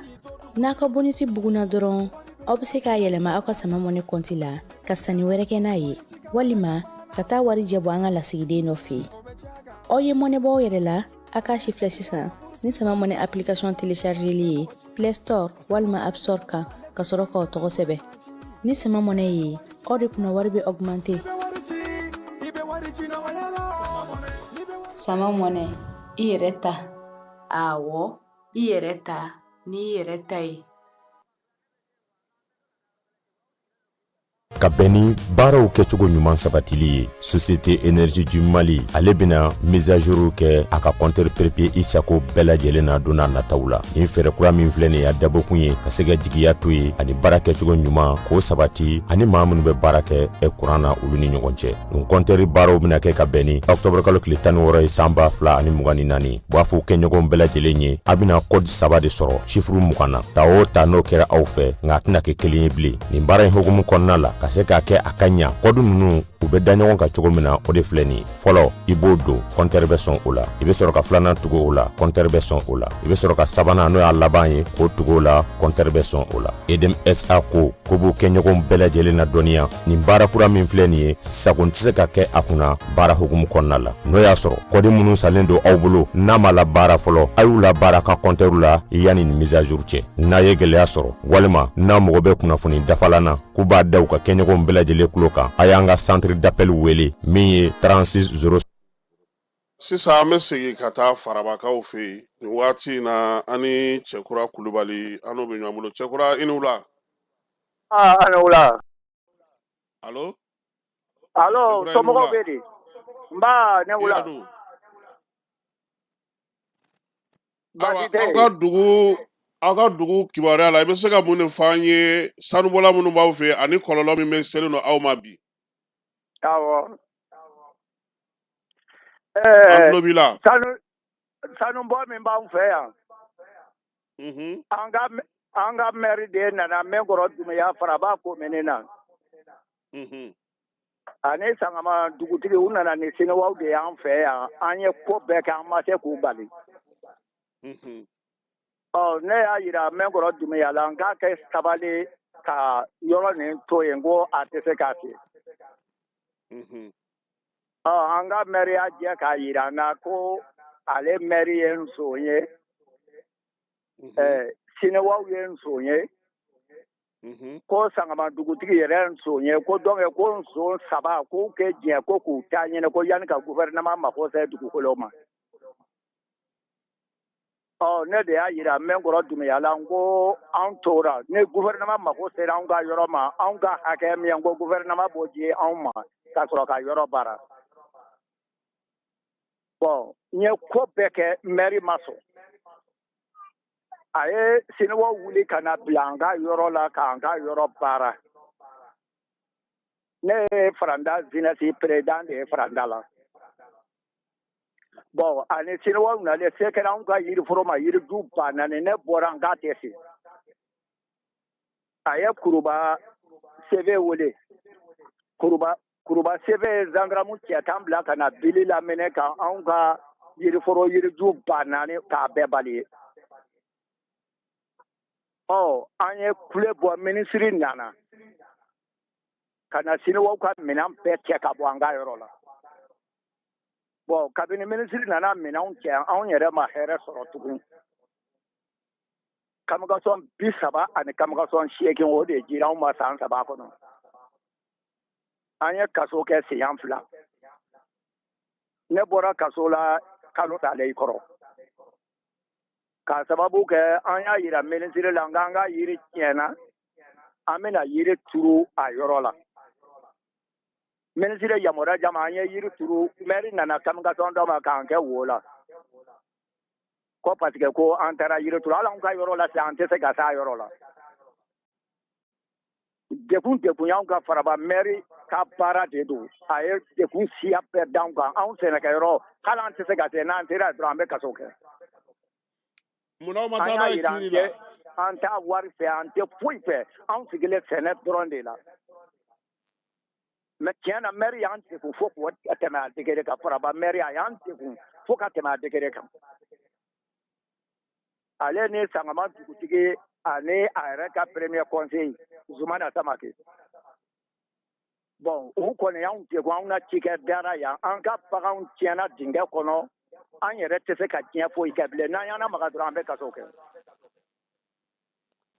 Speaker 7: n'a ka bonisi buguna dɔrɔn aw bɛ se k'a yɛlɛma aw ka Sama mɔnɛ compte la ka sanni wɛrɛ kɛ n'a ye walima ka taa wari jɛbɔ an ka lasigiden dɔ fɛ yen aw ye mɔnɛ bɔ aw yɛrɛ la a k'a si filɛ sisan ni Sama mɔnɛ application téléchargeli ye Play Store walima App Store kan ka sɔrɔ k'aw tɔgɔ sɛbɛn ni Sama mɔnɛ ye aw de kunna wari bɛ augmenter
Speaker 8: Sama mɔnɛ i yɛrɛ ta awɔ i yɛrɛ ta ni i yɛrɛ ta ye
Speaker 9: ka bɛn ni baaraw kɛcogo ɲuman sabatili ye. Société Énergie du Mali ale bena mise à jour kɛ a ka compteur papier Isako bɛɛ lajɛlen na donna nataw la. Ni fɛɛrɛ kura min filɛ nin ye a dabɔkun ye ka se ka jigiya to ye ani baara kɛcogo ɲuman k'o sabati ani maa minnu bɛ baara kɛ kuran na olu ni ɲɔgɔn cɛ. Nin compteur baaraw bena kɛ ka bɛn ni octobre kalo tile 16 ye san 2024 b'a fɔ kɛɲɔgɔn bɛɛ lajɛlen ye a bena code 3 de sɔrɔ chiffre 20 na. Ta o ta n'o kɛra aw fɛ nka a tɛna kɛ kelen ye bilen. Nin baara in hukumu kɔnɔna la ka se k'a kɛ a ka ɲa code ninnu u bɛ da ɲɔgɔn kan cogo min na o de filɛ nin fɔlɔ i b'o don compteur bɛ sɔn o la i bɛ sɔrɔ ka filanan tugu o la compteur bɛ sɔn o la i bɛ sɔrɔ ka sabanan n'o y'a laban ye k'o tugu o la compteur bɛ sɔn o la. EDM SA ko b'o kɛ ɲɔgɔn bɛɛ lajɛlen na dɔnniya nin baara kura min filɛ nin ye sago tɛ se ka kɛ a kunna baara hukumu kɔnɔna la. N'o y'a sɔrɔ kɔdi minnu salen don aw bolo n'a ma la baara fɔlɔ a y'u la baara ka compteur la yanni nin mise à jour cɛ. N'a ye gɛlɛya sɔrɔ walima n'a mɔgɔ bɛ kunnafoni dafalan na k'u b'a da u ka kɛɲɔgɔn bɛɛ lajɛlen kulo kan a y'an ka centre d'appel wele min ye 36
Speaker 1: sisan an bɛ segin ka taa farabakaw fɛ yen nin waati in na ani cɛkura kulubali an n'u bɛ ɲɔgɔn bolo cɛkura i ni wula.
Speaker 10: A ni wula.
Speaker 1: Allo.
Speaker 10: Allo somɔgɔw bɛ di. Nba ne wula.
Speaker 1: Aw ka dugu kibaruya la i bɛ se ka mun de fɔ an ye sanubɔla minnu b'aw fɛ ani kɔlɔlɔ min bɛ selen don aw ma bi.
Speaker 10: Awɔ.
Speaker 1: An tulo b'i la.
Speaker 10: Sanubɔ min b'anw fɛ yan. An ka maire de nana Mɛnkɔrɔ Dunbiya Faraba commune na. Ani Sangama dugutigi u nana ni Siniwaw de y'an fɛ yan an ye ko bɛɛ kɛ an ma se k'u bali. Ne y'a yira Mɛnkɔrɔ Dunbiya la n k'a kɛ sabali ka yɔrɔ nin to yen ko a tɛ se k'a kɛ. An ka maire y'a jɛ k'a yira n na ko ale maire ye nson ye Siniwaw ye nson ye ko Sangama dugutigi yɛrɛ nson ye ko donc ko nson saba k'u kɛ diɲɛ ko k'u ta ɲini ko yanni ka gouvernement mako se dugukolo ma. Ne de y'a yira Mɛnkɔrɔ Dunbiya la n ko an tora ni gouvernement mako sera anw ka yɔrɔ ma anw ka hakɛ min ko gouvernement b'o di anw ma ka sɔrɔ ka yɔrɔ baara. N ye ko bɛɛ kɛ maire ma sɔn. A ye Siniwaw wuli ka na bila an ka yɔrɔ la k'an ka yɔrɔ baara. Ne ye Faranda jeunesse président de ye Faranda la. Ani Siniwaw nalen se kɛra anw ka yiriforo ma yiriju 4000 ne bɔra n k'a tɛ se. A ye Kuruba CV wele. Kuruba CV ye gendarme cɛ 10 bila ka na bili laminɛ ka anw ka yiriforo yiriju 4000 k'a bɛɛ bali. An ye kule bɔ ministre nana ka na Siniwaw ka minɛn bɛɛ cɛ ka bɔ an ka yɔrɔ la. Kabini ministre nana minɛnw cɛ anw yɛrɛ ma hɛrɛ sɔrɔ tugun. Kamigasɔn 30 ani kamigasɔn 8 o de dira anw ma san 3 kɔnɔ. An ye kaso kɛ siɲɛ 2. Ne bɔra kaso la kalo talen kɔrɔ. Ka sababu kɛ an y'a yira ministre la k'an ka yiri tiɲɛna an bɛna yiri turu a yɔrɔ la. Ministre yamaruya d'an ma an ye yiri turu maire nana kamigasɔn dɔ ma k'an kɛ wo la. Ko parce que ko an taara yiri turu hali anw ka yɔrɔ la sisan an tɛ se ka s'a yɔrɔ la. Dekun y'anw ka Faraba maire ka baara de don. A ye dekun siya bɛɛ d'anw kan anw sɛnɛkɛyɔrɔ hali an tɛ se ka se n'an sera dɔrɔn an bɛ kaso kɛ.
Speaker 1: Munna ma taa n'a ye kiiri la?
Speaker 10: An t'a wari fɛ an tɛ foyi fɛ anw sigilen sɛnɛ dɔrɔn de la. Mais tiɲɛ na maire y'an degun fo k'o tɛmɛ a degré kan. Faraba maire a y'an degun fo ka tɛmɛ a degré kan. Ale ni Sangama dugutigi ani a yɛrɛ ka premier conseil Zumana Samake. U kɔni y'anw degun anw na cikɛ dara yan an ka baganw tiɲɛna dingɛ kɔnɔ an yɛrɛ tɛ se ka diɲɛ foyi kɛ bilen n'an y'an lamaga dɔrɔn an bɛ kaso kɛ.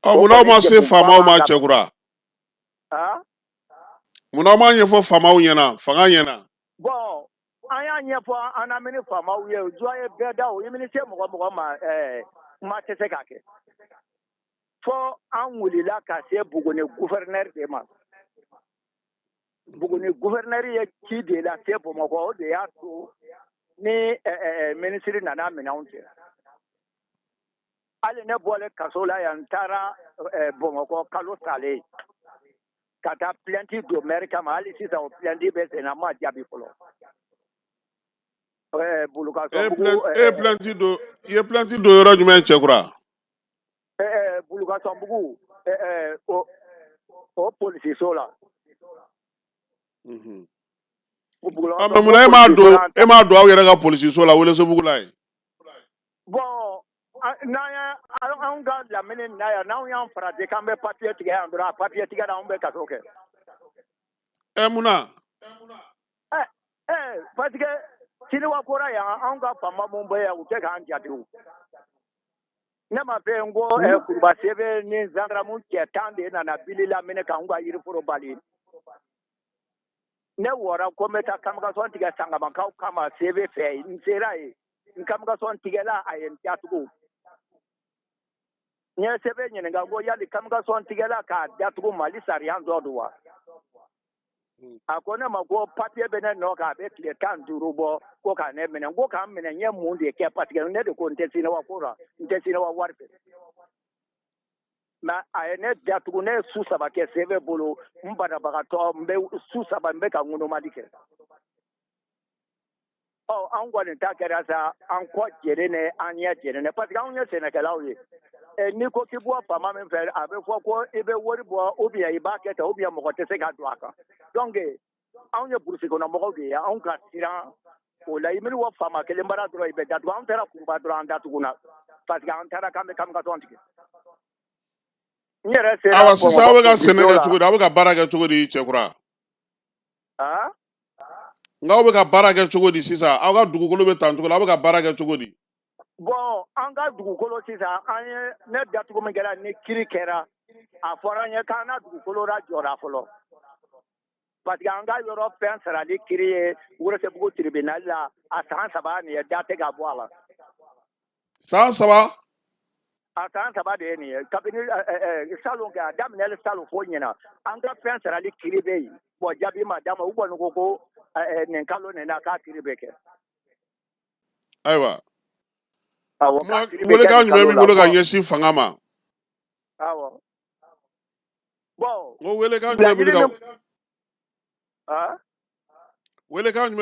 Speaker 1: Munna aw ma se faamaw ma cɛkura? Munna aw ma ɲɛfɔ faamaw ɲɛna fanga ɲɛna?
Speaker 10: An y'a ɲɛfɔ an lamini faamaw ye jɔ ye bɛɛ da o ye mini se mɔgɔ ma kuma tɛ se ka kɛ. Fɔ an wulila ka se Buguni gouverneur de ma. Buguni gouverneur ye ci de la se Bamakɔ o de y'a to ni ministre nana minɛnw cɛ. Hali ne bɔlen kaso la yan n taara Bamakɔ kalo salen ka taa plainte don maire kama hali sisan o plainte bɛ sen na n ma jaabi fɔlɔ. Bulukasunbugu
Speaker 1: i ye plainte don yɔrɔ jumɛn Cɛkura?
Speaker 10: Bulukasunbugu o polisiso la.
Speaker 1: Mais munna e m'a don aw yɛrɛ ka polisiso la Welesebugu la yen?
Speaker 10: Bon anw ka lamini na yan n'anw y'an farati k'an bɛ papiye tigɛ yan dɔrɔn a papiye tigɛ la anw bɛ kaso kɛ.
Speaker 1: Munna?
Speaker 10: Parce que Siniwa kora yan anw ka faama mun bɛ yan u tɛ k'an jate o. Ne ma fɛ n ko Kuruba Sebe ni gendarme cɛ 10 de nana Bili lamini k'anw ka yiriforo bali. Ne wɔra ko n bɛ taa Kamagasɔn tigɛ Sangamakaw kama Sebe fɛ n sera yen n Kamagasɔn tigɛla a ye n datugu. N ye Sebe ɲininka n ko yali Kamagasɔn tigɛla k'a datugu Mali sariya dɔ don wa? A ko ne ma ko papiye bɛ ne nɔ kan a bɛ tile 15 bɔ ko ka ne minɛ n ko k'an minɛ n ye mun de kɛ parce que ne de ko n tɛ Siniwa ko la n tɛ Siniwa wari fɛ. Mais a ye ne datugu ne ye su 3 kɛ Sebe bolo n banabagatɔ n bɛ su 3 n bɛ ka ŋunomali kɛ. An kɔni ta kɛra sa an kɔ jɛlen an ɲɛ jɛlen parce que anw ye sɛnɛkɛlaw ye. N'i ko k'i bɔ faama min fɛ a bɛ fɔ ko i bɛ wari bɔ ou bien i b'a kɛ tan ou bien mɔgɔ tɛ se ka don a kan. Donc anw ye burusi kɔnɔ mɔgɔw de ye anw ka siran o la i mana wɔ faama kelen bara dɔrɔn i bɛ datugu anw taara Kuruba dɔrɔn an datuguna parce que an taara k'an bɛ Kamagasɔn tigɛ. N yɛrɛ sera
Speaker 1: Awa sisan aw bɛ ka sɛnɛ kɛ cogo di aw bɛ ka baara kɛ cogo di Cɛkura? Nka aw bɛ ka baara kɛ cogo di sisan aw ka dugukolo bɛ tan cogo la aw bɛ ka baara kɛ cogo di?
Speaker 10: Bon an ka dugukolo sisan an ye ne datugu min kɛra ni kiri kɛra a fɔra an ye k'an na dugukolo la jɔra fɔlɔ parce que an ka yɔrɔ fɛn sarali kiri ye Welesebugu tribunal la a san 3 nin ye da tɛ ka bɔ a la.
Speaker 1: San 3?
Speaker 10: A san 3 de ye nin ye kabini salon kɛ a daminɛli salon fo ɲɛna an ka fɛn sarali kiri bɛ yen bon jaabi ma d'a ma u kɔni ko nin kalo nin na k'a kiri bɛ kɛ.
Speaker 1: Ayiwa. Welekan jumɛn b'i bolo ka ɲɛsin fanga ma?
Speaker 10: Awɔ. Bon.
Speaker 1: Welekan jumɛn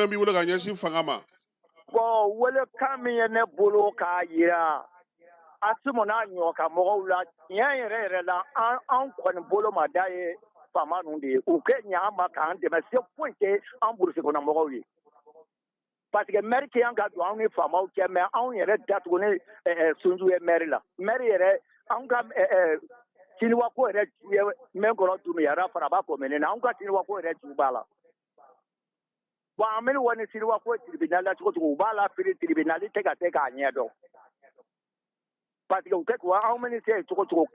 Speaker 1: b'i bolo ka ɲɛsin fanga ma?
Speaker 10: Bon welekan min ye ne bolo k'a yira Asimu n'a ɲɔgɔn ka mɔgɔw la tiɲɛ yɛrɛ la an kɔni bolo ma da ye faama ninnu de ye u kɛ ɲɛ an ma k'an dɛmɛ se foyi tɛ an burusi kɔnɔ mɔgɔw ye. Parce que maire kɛ yan ka don anw ni faamaw cɛ mais anw yɛrɛ datugu ni Sunju ye maire la. Maire yɛrɛ anw ka Siniwa ko yɛrɛ ju ye Mɛnkɔrɔ Dunbiyara Faraba commune na anw ka Siniwa ko yɛrɛ ju b'a la. Bon an bɛ wani Siniwa ko tribunal la cogo cogo u b'a la firi tribunal tɛ ka se k'a ɲɛ dɔn. Parce que u tɛ k'u anw bɛ se cogo cogo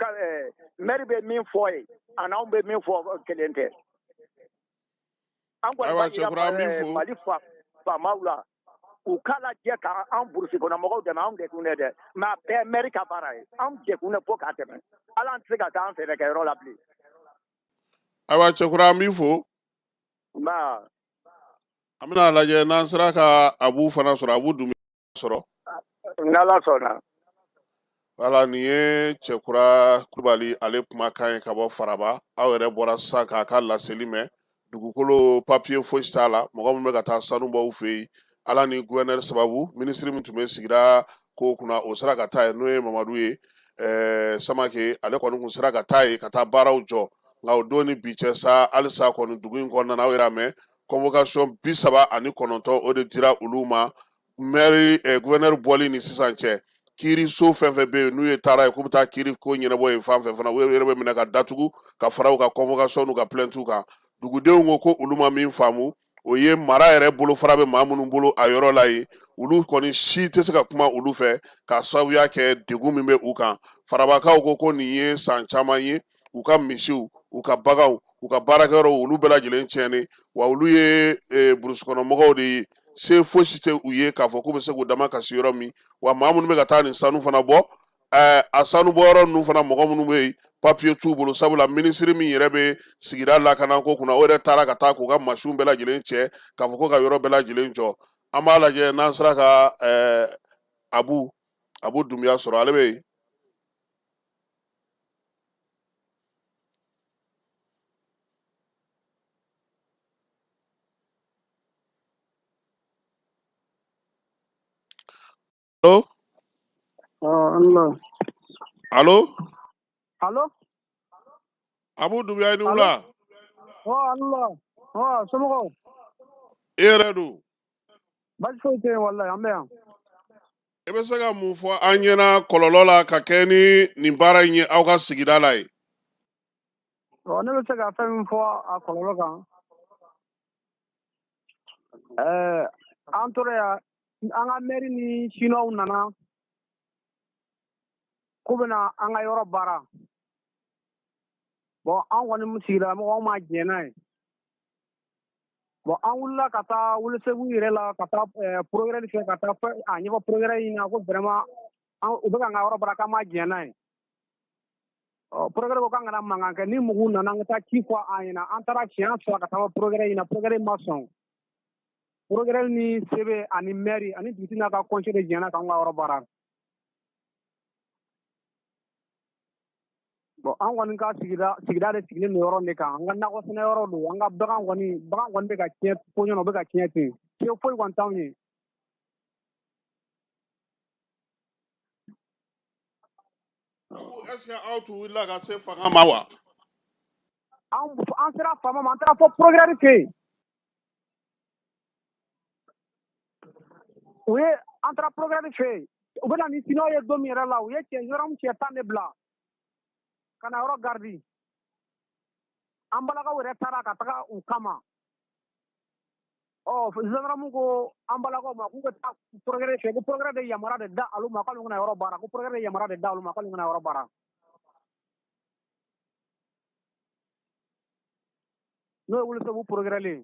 Speaker 10: maire bɛ min fɔ ye ani anw bɛ min fɔ kelen tɛ. An kɔni b'a yira Mali faamaw la u k'a lajɛ k'an burusi kɔnɔ mɔgɔw dɛmɛ anw dekun tɛ dɛ mais a bɛɛ maire ka baara ye anw dekun fo k'a tɛmɛ hali an tɛ se ka taa an sɛnɛkɛyɔrɔ la bilen.
Speaker 1: Ayiwa Cɛkura an b'i fo.
Speaker 10: Nba.
Speaker 1: An bɛna lajɛ n'an sera ka Abu fana sɔrɔ Abu Dunbiya sɔrɔ.
Speaker 10: N'Ala sɔnna.
Speaker 1: Voilà nin ye Cɛkura Kulubali ale kumakan ye ka bɔ Faraba aw yɛrɛ bɔra sisan k'a ka laseli mɛn dugukolo papiye fosi t'a la mɔgɔ min bɛ ka taa sanu bɔ u fɛ yen ala ni gouverneur sababu ministre min tun bɛ sigira ko kunna o sera ka taa ye n'o ye Mamadu ye Samake ale kɔni kun sera ka taa ye ka taa baaraw jɔ nka o don ni bi cɛ sa halisa kɔni dugu in kɔnɔna aw yɛrɛ mɛn convocation 39 o de dira olu ma maire gouverneur bɔli ni sisan cɛ kiiri so fɛn fɛn bɛ yen n'u ye taara ye k'u bɛ taa kiiri ko ɲɛnabɔ yen fan fɛn fana u yɛrɛ bɛ minɛ ka datugu ka fara u ka convocation n'u ka plainte kan dugudenw ko ko olu ma min faamu o ye mara yɛrɛ bolofara bɛ maa minnu bolo a yɔrɔ la yen olu kɔni si tɛ se ka kuma olu fɛ k'a sababuya kɛ degun min bɛ u kan farabakaw ko nin ye san caman ye u ka misiw u ka baganw u ka baarakɛyɔrɔw olu bɛɛ lajɛlen tiɲɛnen wa olu ye burusi kɔnɔ mɔgɔw de ye se fosi tɛ u ye k'a fɔ k'u bɛ se k'u dama kasi yɔrɔ min wa maa minnu bɛ ka taa nin sanu fana bɔ a sanubɔ yɔrɔ ninnu fana mɔgɔ minnu bɛ yen papiye t'u bolo sabula minisiri min yɛrɛ bɛ sigida lakana ko kunna o yɛrɛ taara ka taa k'u ka masiw bɛɛ lajɛlen cɛ k'a fɔ ko ka yɔrɔ bɛɛ lajɛlen jɔ an b'a lajɛ n'an sera ka abu Dunbiya sɔrɔ ale bɛ yen. Allo? Allo?
Speaker 11: Allo?
Speaker 1: Abu Dunbiya i ni wula.
Speaker 11: Somɔgɔw.
Speaker 1: E yɛrɛ dun?
Speaker 11: Baasi foyi tɛ yen walahi an bɛ yan.
Speaker 1: I bɛ se ka mun fɔ an ɲɛna kɔlɔlɔ la ka kɛ ni nin baara in ye aw ka sigida la ye?
Speaker 11: Ne bɛ se ka fɛn min fɔ a kɔlɔlɔ kan. An tora yan an ka mairie ni chinois nana k'u bɛna an ka yɔrɔ baara. Bon an kɔni sigida mɔgɔw ma jɛn n'a ye. Bon an wulila ka taa Welesebugu yɛrɛ la ka taa progrès kɛ ka taa a ɲɛfɔ progrès ɲɛna ko vraiment u bɛ ka an ka yɔrɔ baara k'an ma jɛn n'a ye. Progrès ko k'an kana mankan kɛ ni mɔgɔw nana an ka taa ci fɔ an ɲɛna an taara siɲɛ 2 ka taa fɔ progrès ɲɛna progrès ma sɔn. Progrès ni sebe ani mairie ani dugutigi n'a ka conseil de jɛnna k'an ka yɔrɔ baara. Bon an kɔni ka sigida de sigilen don yɔrɔ de kan an ka nakɔ sɛnɛ yɔrɔ don an ka bagan kɔni bɛ ka tiɲɛ ko ɲɔgɔn bɛ ka tiɲɛ ten fiyewu foyi kɔni t'anw ye.
Speaker 1: Est-ce que aw tun wulila ka se fanga ma wa?
Speaker 11: An sera fanga ma an taara fɔ progrès fɛ yen. An taara progrès fɛ yen u bɛ na ni siniwaw ye don min yɛrɛ la u ye yɔrɔ cɛ 10 de bila ka na yɔrɔ gardi. An balakaw yɛrɛ taara ka taga u kama. Gendarme ko an balakaw ma k'u bɛ taa progrès fɛ ko progrès de yamaruya de da olu ma k'olu kana yɔrɔ baara ko progrès de yamaruya de da olu ma k'olu kana yɔrɔ baara. N'o ye Welesebugu progrès ye.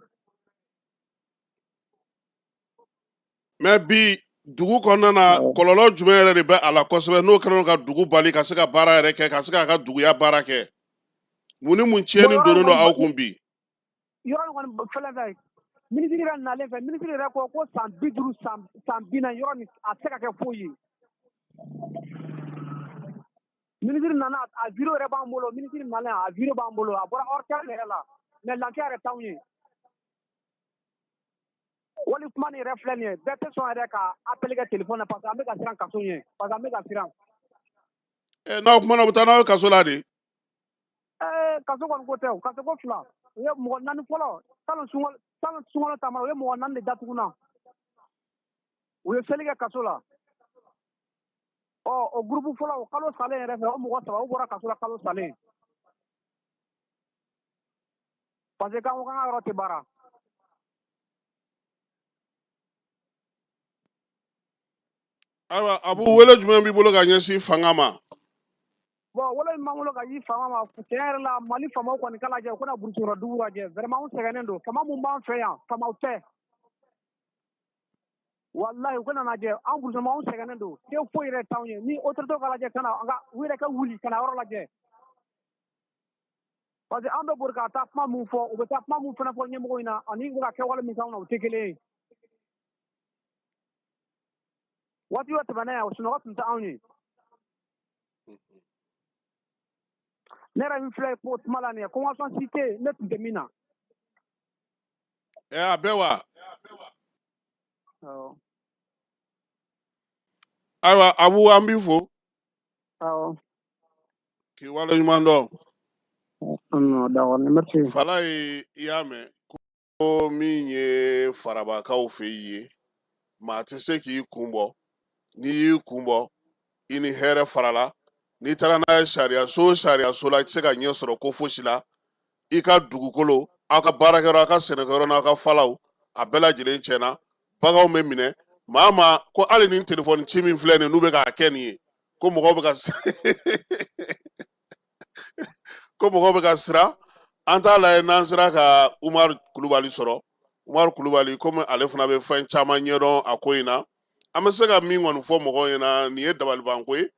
Speaker 1: Mais bi dugu kɔnɔna na kɔlɔlɔ jumɛn yɛrɛ de bɛ a la kosɛbɛ n'o kɛra ka dugu bali ka se ka baara yɛrɛ kɛ ka se k'a ka duguya baara kɛ? Mun ni mun tiɲɛni donnen don aw kun bi?
Speaker 11: Yɔrɔ in kɔni fɛlɛ fɛ minisiri yɛrɛ nalen fɛ minisiri yɛrɛ ko san 50 san 40 yɔrɔ nin a tɛ se ka kɛ foyi ye. Minisiri nana a vidéo yɛrɛ b'an bolo minisiri nalen a vidéo b'an bolo a bɔra hors-terre yɛrɛ la mais lafiya yɛrɛ t'anw ye. Wali kuma nin yɛrɛ filɛ nin ye bɛɛ tɛ sɔn yɛrɛ ka appel kɛ téléphone na parce que an bɛ ka siran kaso ɲɛ parce que an bɛ ka siran.
Speaker 1: N'aw kumana u bɛ taa n'aw ye kaso la de?
Speaker 11: Kaso kɔni ko tɛ o kaso ko 2 u ye mɔgɔ 4 fɔlɔ salon sunkalo ta ma u ye mɔgɔ 4 de datugunna u ye seli kɛ kaso la. O groupe fɔlɔ o kalo salen yɛrɛ fɛ o mɔgɔ 3 u bɔra kaso la kalo salen parce que k'an ka yɔrɔ tɛ baara.
Speaker 1: Ayiwa Abu wele jumɛn b'i bolo ka ɲɛsin fanga ma?
Speaker 11: Bon wele min b'an bolo ka ɲɛsin fanga ma tiɲɛ yɛrɛ la Mali faamaw kɔni ka lajɛ u kana burusi kɔnɔ dugu lajɛ vraiment anw sɛgɛnnen don faama mun b'an fɛ yan faamaw tɛ. Walahi u kana lajɛ an burusi kɔnɔ anw sɛgɛnnen don fiyewu foyi yɛrɛ t'anw ye ni autorité ka lajɛ kana u yɛrɛ ka wuli ka na yɔrɔ lajɛ. Parce que an bɛ boli ka taa kuma mun fɔ u bɛ taa kuma mun fana fɔ ɲɛmɔgɔw ɲɛna ani u bɛ ka kɛwale min k'anw na u tɛ kelen ye. Waati dɔ tɛmɛnen yan sunɔgɔ tun tɛ anw ye. Ne yɛrɛ min filɛ ko kuma la nin ye convention cité ne tun tɛ min na.
Speaker 1: A bɛɛ wa? Ayiwa Abu an b'i fo. K'i waleɲuman dɔn. Fala ye I y'a mɛn ko min ye farabakaw fɛ ye maa tɛ se k'i kun bɔ n'i y'i kun bɔ I ni hɛrɛ farala n'i taara n'a ye sariyaso la I tɛ se ka ɲɛ sɔrɔ ko fosi la I ka dugukolo aw ka baarakɛyɔrɔ aw ka sɛnɛkɛyɔrɔ n'aw ka falaw a bɛɛ lajɛlen tiɲɛna baganw bɛ minɛ maa ma ko hali ni téléphone ci min filɛ nin n'u bɛ k'a kɛ nin ye ko mɔgɔw bɛ ka ko mɔgɔw bɛ ka siran an t'a lajɛ n'an sera ka Umaru Kulubali sɔrɔ Umaru Kulubali komi ale fana bɛ fɛn caman ɲɛdɔn a ko in na an bɛ se ka min kɔni fɔ mɔgɔw ɲɛna nin ye dabalibanko ye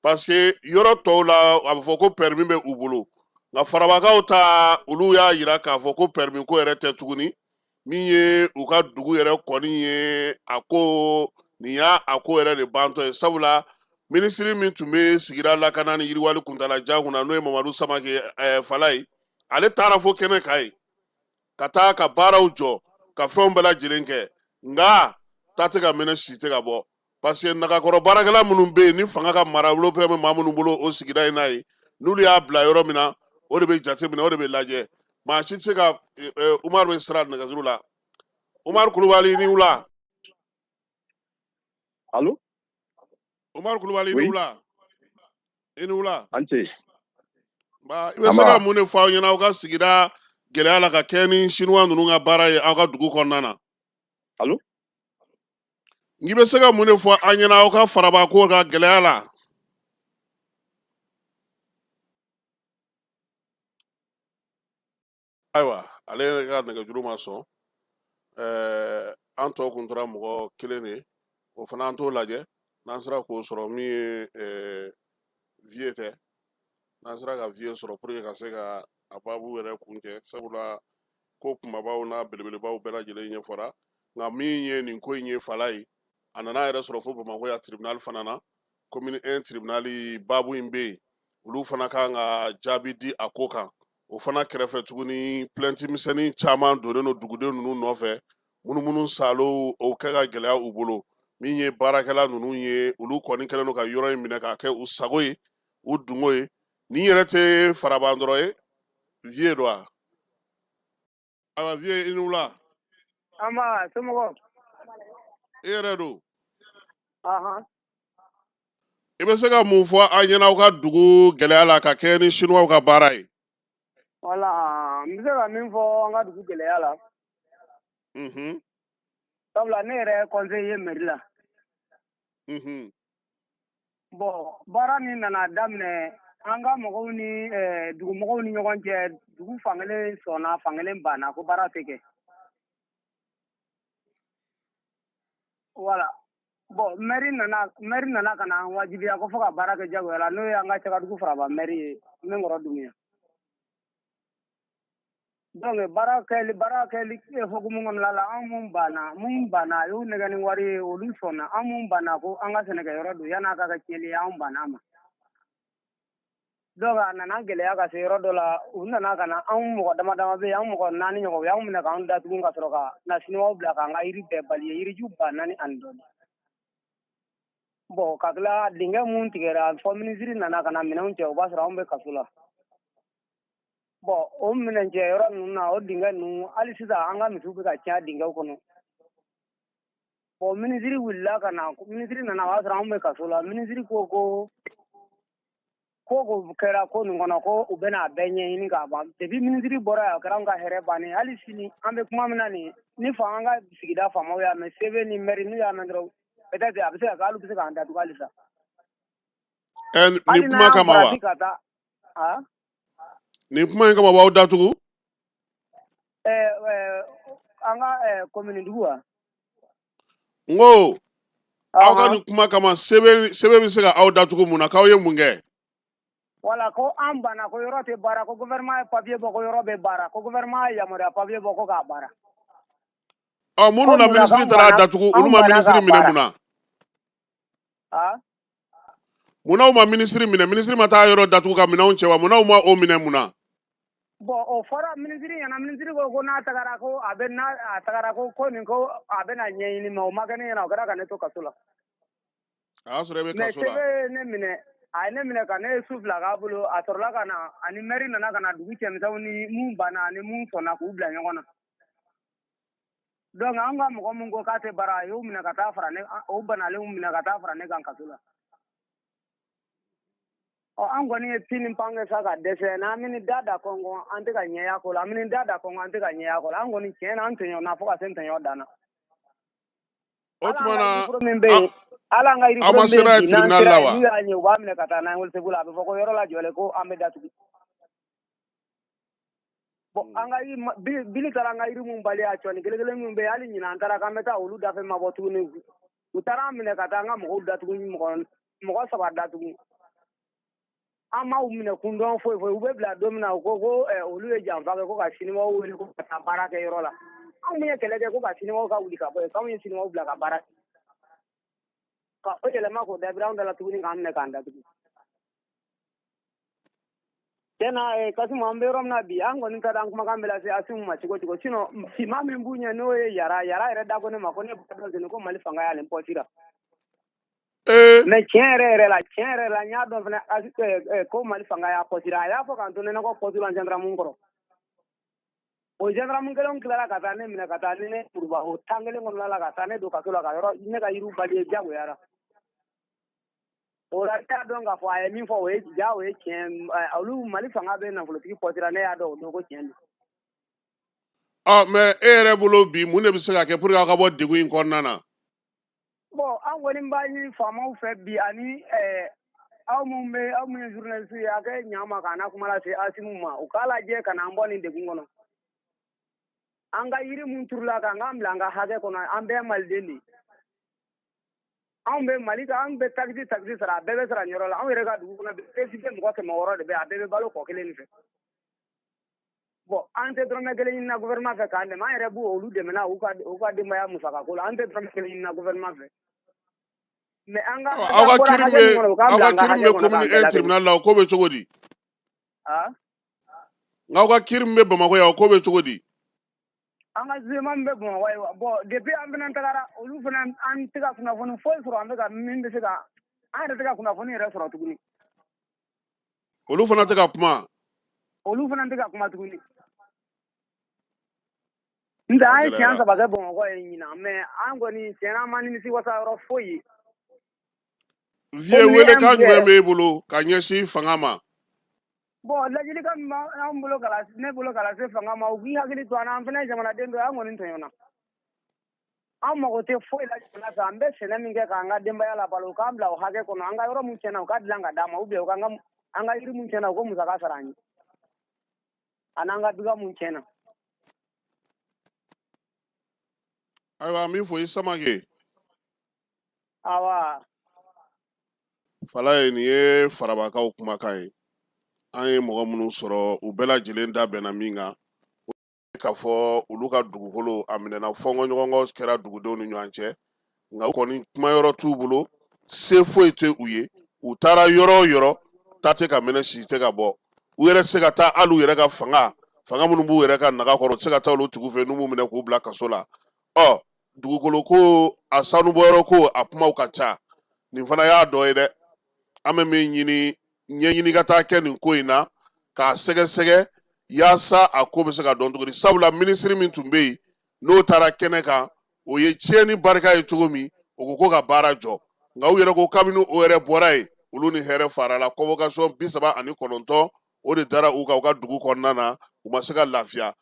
Speaker 1: parce que yɔrɔ tɔw la a bɛ fɔ ko permis bɛ u bolo nka farabakaw ta olu y'a yira k'a fɔ ko permis ko yɛrɛ tɛ tuguni min ye u ka dugu yɛrɛ kɔni ye a ko nin y'a ko yɛrɛ de bantɔ ye sabula minisiri min tun bɛ sigida lakana ni yiriwali kuntalajan kunna n'o ye Mamadu Samake Fala ye ale taara fo kɛnɛ kan ye ka taa ka baaraw jɔ ka fɛnw bɛɛ lajɛlen kɛ nka taa tɛ ka minɛ si tɛ ka bɔ parce que nagakɔrɔ baarakɛla minnu bɛ yen ni fanga ka marabolo bɛ maa minnu bolo o sigida in n'a ye n'olu y'a bila yɔrɔ min na o de bɛ jateminɛ o de bɛ lajɛ maa si tɛ se ka Umaru bɛ sira nɛgɛjuru la Umaru Kulubali ni wula.
Speaker 12: Allo
Speaker 1: Umaru Kulubali ni wula. I ni wula.
Speaker 12: Ante.
Speaker 1: Ba i bɛ se ka mun de fɔ aw ɲɛna aw ka sigida gɛlɛya la ka kɛ ni Chinois ninnu ka baara ye aw ka dugu kɔnɔna na.
Speaker 12: Allo
Speaker 1: N'i bɛ se ka mun de fɔ an ɲɛna aw ka faraba ko ka gɛlɛya la. Ayiwa ale yɛrɛ ka nɛgɛjuru ma sɔn an tɔ kun tora mɔgɔ kelen de o fana an t'o lajɛ n'an sera k'o sɔrɔ min ye vie tɛ n'an sera ka vie sɔrɔ pour que ka se ka a baabu yɛrɛ kun cɛ sabula ko kumabaw n'a belebelebaw bɛɛ lajɛlen ɲɛfɔra nka min ye nin ko in ye Fala ye a nana yɛrɛ sɔrɔ fo Bamakɔ ya tribunal fana na commune 1 tribunal baabu in bɛ yen olu fana kan ka jaabi di a ko kan o fana kɛrɛfɛ tuguni plainte misɛnnin caman donnen don duguden ninnu nɔfɛ munumunu salo o kɛ ka gɛlɛya u bolo min ye baarakɛla ninnu ye olu kɔni kɛlen don ka yɔrɔ in minɛ k'a kɛ u sago ye u dungo ye nin yɛrɛ tɛ faraban dɔrɔn ye vie don wa ayiwa vie i ni wula.
Speaker 11: Ama somɔgɔw.
Speaker 1: I yɛrɛ don.
Speaker 11: I
Speaker 1: bɛ se ka mun fɔ an ɲɛna aw ka dugu gɛlɛya la ka kɛ ni Chinois ka baara ye.
Speaker 11: Wala n bɛ se ka min fɔ an ka dugu gɛlɛya la. Sabula ne yɛrɛ conseiller mairie la. Bon baara min nana daminɛ an ka mɔgɔw ni dugumɔgɔw ni ɲɔgɔn cɛ dugu fankelen sɔnna fankelen banna ko baara tɛ kɛ. Voilà. Bon mairie nana ka na wajibiya ko fo ka baara kɛ jagoya la n'o ye an ka Cagadugu Faraba mairie ye min kɔrɔ Dunbuya. Donc baara kɛli hukumu kɔnɔna la an mun banna a y'u nɛgɛ ni wari ye olu sɔnna an mun banna ko an ka sɛnɛkɛyɔrɔ don yan'a ka kɛ tiɲɛli ye an banna a ma. Donc a nana gɛlɛya ka se yɔrɔ dɔ la u nana ka na anw mɔgɔ dama dama bɛ yen an mɔgɔ 4 ɲɔgɔn u y'anw minɛ k'an datugu ka sɔrɔ ka na Chinois bila k'an ka yiri bɛɛ bali yiriju 4,000 ani dɔɔnin. Bon ka tila dingɛ mun tigɛra fɔ ministre nana ka na minɛnw cɛ o b'a sɔrɔ anw bɛ kaso la. Bon o minɛncɛ yɔrɔ ninnu na o dingɛ ninnu hali sisan an ka misiw bɛ ka tiɲɛ dingɛw kɔnɔ. Bon ministre wulila ka na ministre nana o b'a sɔrɔ anw bɛ kaso la ministre ko kɛra ko nin kɔnɔ ko u bɛna a bɛɛ ɲɛɲini k'a ban depuis ministre bɔra yan o kɛra anw ka hɛrɛ bannen hali sini an bɛ kuma min na nin ni an ka sigida faamaw y'a mɛn CV ni maire n'u y'a mɛn dɔrɔn peut-être a bɛ se ka kɛ hali u bɛ se k'an datugu hali sisan.
Speaker 1: Ni kuma kama wa? Ni kuma in kama b'aw datugu?
Speaker 11: An ka commune dugu wa?
Speaker 1: N ko aw ka nin kuma kama sɛbɛn bɛ se ka aw datugu mun na k'aw ye mun kɛ?
Speaker 11: Wala ko an banna ko yɔrɔ tɛ baara ko gouvernement ye papier bɔ ko yɔrɔ bɛ baara ko gouvernement ye yamaruya papier bɔ ko k'a baara.
Speaker 1: Minnu na ministre taara datugu olu ma ministre minɛ mun na? Munna u ma ministre minɛ ministre ma taa yɔrɔ datugu ka minɛnw cɛ wa munna u ma o minɛ mun na?
Speaker 11: Bon o fɔra ministre ɲɛna ministre ko n'a tagara ko a tagara ko nin ko a bɛna ɲɛɲini mais o ma kɛ ne ɲɛna o kɛra ka ne to kaso la.
Speaker 1: A y'a sɔrɔ e bɛ kaso la.
Speaker 11: Mais sɛbɛn ne minɛ a ye ne minɛ ka ne ye su fila k'a bolo a sɔrɔla ka na ani maire nana ka na dugu cɛmisɛnw ni mun banna ani mun sɔnna k'u bila ɲɔgɔn na. Donc an ka mɔgɔ min ko k'a tɛ baara a y'u minɛ ka taa fara ne o banalenw minɛ ka taa fara ne kan kaso la. An kɔni ye pin ni pan kɛ sa ka dɛsɛ n'an bɛ ni da kɔngɔ an tɛ ka ɲɛya ko la an bɛ ni da kɔngɔ an tɛ ka ɲɛya ko la an kɔni tiɲɛ na an tɔɲɔgɔn na fo ka se tɔɲɔgɔn dan na.
Speaker 1: O tuma na
Speaker 11: ala an ka yiri
Speaker 1: aw ma sera tribunal la wa?
Speaker 11: n'u y'a ɲɛ u b'a minɛ ka taa n'an ye Welesebugu la a bɛ fɔ ko yɔrɔ lajɔlen ko an bɛ datugu. Bon an ka bili taara an ka yiri mun bali a cɔni kelen kelen minnu bɛ yen hali ɲina an taara k'an bɛ taa olu dafɛ mabɔ tuguni u taara an minɛ ka taa an ka mɔgɔw datugu mɔgɔ 3 datugu. an m'aw minɛ kun dɔn foyi foyi u bɛ bila don min na u ko ko olu ye janfa kɛ ko ka sinimaw wele ko ka taa baara kɛ yɔrɔ la anw min ye kɛlɛ kɛ ko ka sinimaw ka wuli ka bɔ yen k'anw ye sinimaw bila ka baara kɛ ka o yɛlɛma k'o dabiri anw dala tuguni k'an minɛ k'an datugu tiɲɛna Kasimu an bɛ yɔrɔ min na bi an kɔni ka di an kumakan bɛ lase Asimu ma cogo cogo sinon finman min b'u ɲɛ n'o ye Yara yɛrɛ da ko ne ma ko ne ba dɔn ko Mali fanga y'ale pɔsi la mais tiɲɛ yɛrɛ la n y'a dɔn fana ko Mali fanga y'a pɔsi la a y'a fɔ k'an to ne ko pɔsi la gendarme kɔrɔ o gendarme kelen tilara ka taa ne minɛ ka taa ni ne kuruba o tan kelen kɔnɔna la ka taa ne don kaso la ka yɔrɔ ne ka yiriw bali ye diyagoyara o la ne y'a dɔn k'a fɔ a ye min fɔ o ye tiɲɛ olu Mali fanga bɛ nafolotigi pɔsira ne y'a dɔn o don ko tiɲɛ don.
Speaker 1: Mais e yɛrɛ bolo bi mun de bɛ se ka kɛ pour que aw ka bɔ degun in kɔnɔna na.
Speaker 11: Bon an kɔni b'a ɲini faamaw fɛ bi ani aw minnu ye journaliste ye a kɛ ɲɛ ma k'an na kuma lase Asimu ma u k'a lajɛ ka n'an bɔ nin degun kɔnɔ an ka yiri mun turula kan k'an bila an ka hakɛ kɔnɔ an bɛɛ maliden de anw bɛ Mali kan an bɛ taxi sara a bɛɛ bɛ sara nin yɔrɔ la anw yɛrɛ ka dugu kɔnɔ bɛɛ mɔgɔ 600 de bɛ a bɛɛ bɛ balo kɔ kelen fɛ bon an tɛ dɔrɔmɛ kelen ɲini na gouvernement fɛ k'an dɛmɛ an yɛrɛ b'u olu dɛmɛ na u ka denbaya musaka ko la an tɛ dɔrɔmɛ kelen ɲini na gouvernement fɛ mais an ka
Speaker 1: aw ka kiiri bɛ commune 1 tribunal la o ko bɛ cogo di n'aw ka kiiri min bɛ Bamakɔ yan o ko bɛ cogo di
Speaker 11: an ka jugement min bɛ Bamakɔ ye bon depuis an fana tagara olu fana an tɛ ka kunnafoni foyi sɔrɔ an bɛ ka min bɛ se ka an yɛrɛ tɛ ka kunnafoni yɛrɛ sɔrɔ tuguni
Speaker 1: olu fana tɛ ka kuma
Speaker 11: tuguni n tɛ an ye siɲɛ 3 kɛ Bamakɔ ye ɲinan mais an kɔni tiɲɛna an ma nimisi wasa yɔrɔ foyi ye
Speaker 1: vie welekan jumɛn b'e bolo ka ɲɛsin fanga ma
Speaker 11: bon ladilikan min b'an bolo ne bolo ka lase fanga ma u k'i hakili to an na an fana ye jamanaden dɔ ye an kɔni tɔɲɔna an mago tɛ foyi la jamana fɛ an bɛ sɛnɛ min kɛ k'an ka denbaya labalo u k'an bila o hakɛ kɔnɔ an ka yɔrɔ min tiɲɛna u ka dilan ka d'an ma ou bien an ka yiri min tiɲɛna u ko musaka sara an ye ani an ka duga min tiɲɛna
Speaker 1: ayiwa an b'i fo i Samake
Speaker 11: awa
Speaker 1: Fala ye nin ye Farabakaw kumakan ye an ye mɔgɔ minnu sɔrɔ u bɛɛ lajɛlen da bɛnna min kan o ye k'a fɔ olu ka dugukolo a minɛna fɔnkɔɲɔgɔnkɔ kɛra dugudenw ni ɲɔgɔn cɛ nka u kɔni kumayɔrɔ t'u bolo se foyi tɛ u ye u taara yɔrɔ o yɔrɔ ta tɛ ka minɛ si tɛ ka bɔ u yɛrɛ se ka taa hali u yɛrɛ ka fanga minnu b'u yɛrɛ ka naga kɔrɔ u tɛ se ka taa olu tigiw fɛ n'u m'u minɛ k'u bila kaso la dugukolo ko a sanubɔyɔrɔ ko a kumaw ka ca nin fana y'a dɔ ye dɛ an bɛ min ɲini ɲɛɲini ka taa kɛ nin ko in na k'a sɛgɛsɛgɛ yaasa a ko bɛ se ka dɔn tuguni sabula minisiri min tun bɛ yen n'o taara kɛnɛ kan o ye tiɲɛni barika ye cogo min o ko ka baara jɔ nka u yɛrɛ ko kabini o yɛrɛ bɔra yen olu ni hɛrɛ fara la convocation 39 o de dara u ka dugu kɔnɔna na u ma se ka lafiya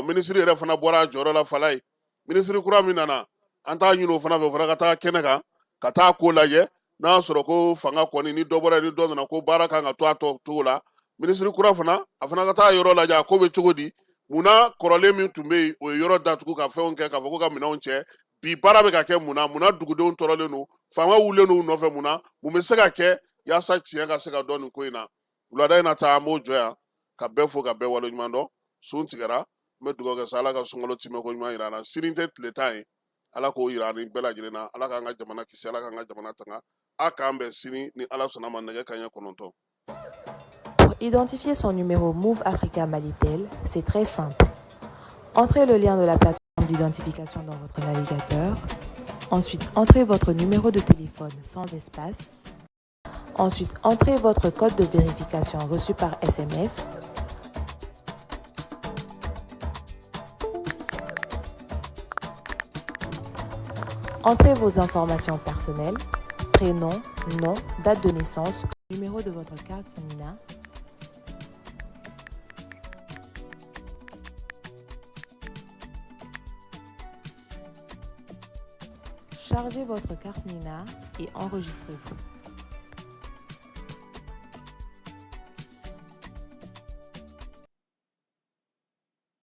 Speaker 1: minisiri yɛrɛ fana bɔra a jɔyɔrɔ la Fala ye minisiri kura min nana an t'a ɲini o fana fɛ o fana ka taa kɛnɛ kan ka taa ko lajɛ n'a sɔrɔ ko fanga kɔni ni dɔ bɔra ni dɔ nana ko baara kan ka to a cogo la minisiri kura fana a fana ka taa yɔrɔ lajɛ a ko bɛ cogo di munna kɔrɔlen min tun bɛ yen o ye yɔrɔ datugu ka fɛnw kɛ k'a fɔ ko ka minɛnw cɛ bi baara bɛ ka kɛ munna dugudenw tɔɔrɔlen don fanga wulilen don u nɔfɛ mun bɛ se ka kɛ yaasa tiɲɛ ka se ka dɔn nin ko in na wulada in na ta an b'o jɔ yan ka bɛɛ fo ka bɛɛ waleɲuman dɔn sun tigɛra n bɛ dugawu kɛ sa Ala ka sunkalo timɛ ko ɲuman jira an na sini tɛ tile tan ye Ala k'o jira ni bɛɛ lajɛlen na Ala k'an ka jamana kisi Ala k'an ka jamana tanga a k'an bɛn sini ni Ala sɔnna ma nɛgɛ kanɲɛ 9.
Speaker 12: Pour identifier son numéro Move Africa Malitel, c'est très simple. Entrez le lien de la plateforme d'identification dans votre navigateur. Ensuite, entrez votre numéro de téléphone sans espace. Ensuite, entrez votre code de vérification reçu par SMS. Entrez vos informations personnelles, prénom, nom, date de naissance, numéro de votre carte Sanina. Chargez votre carte Nina et enregistrez-vous.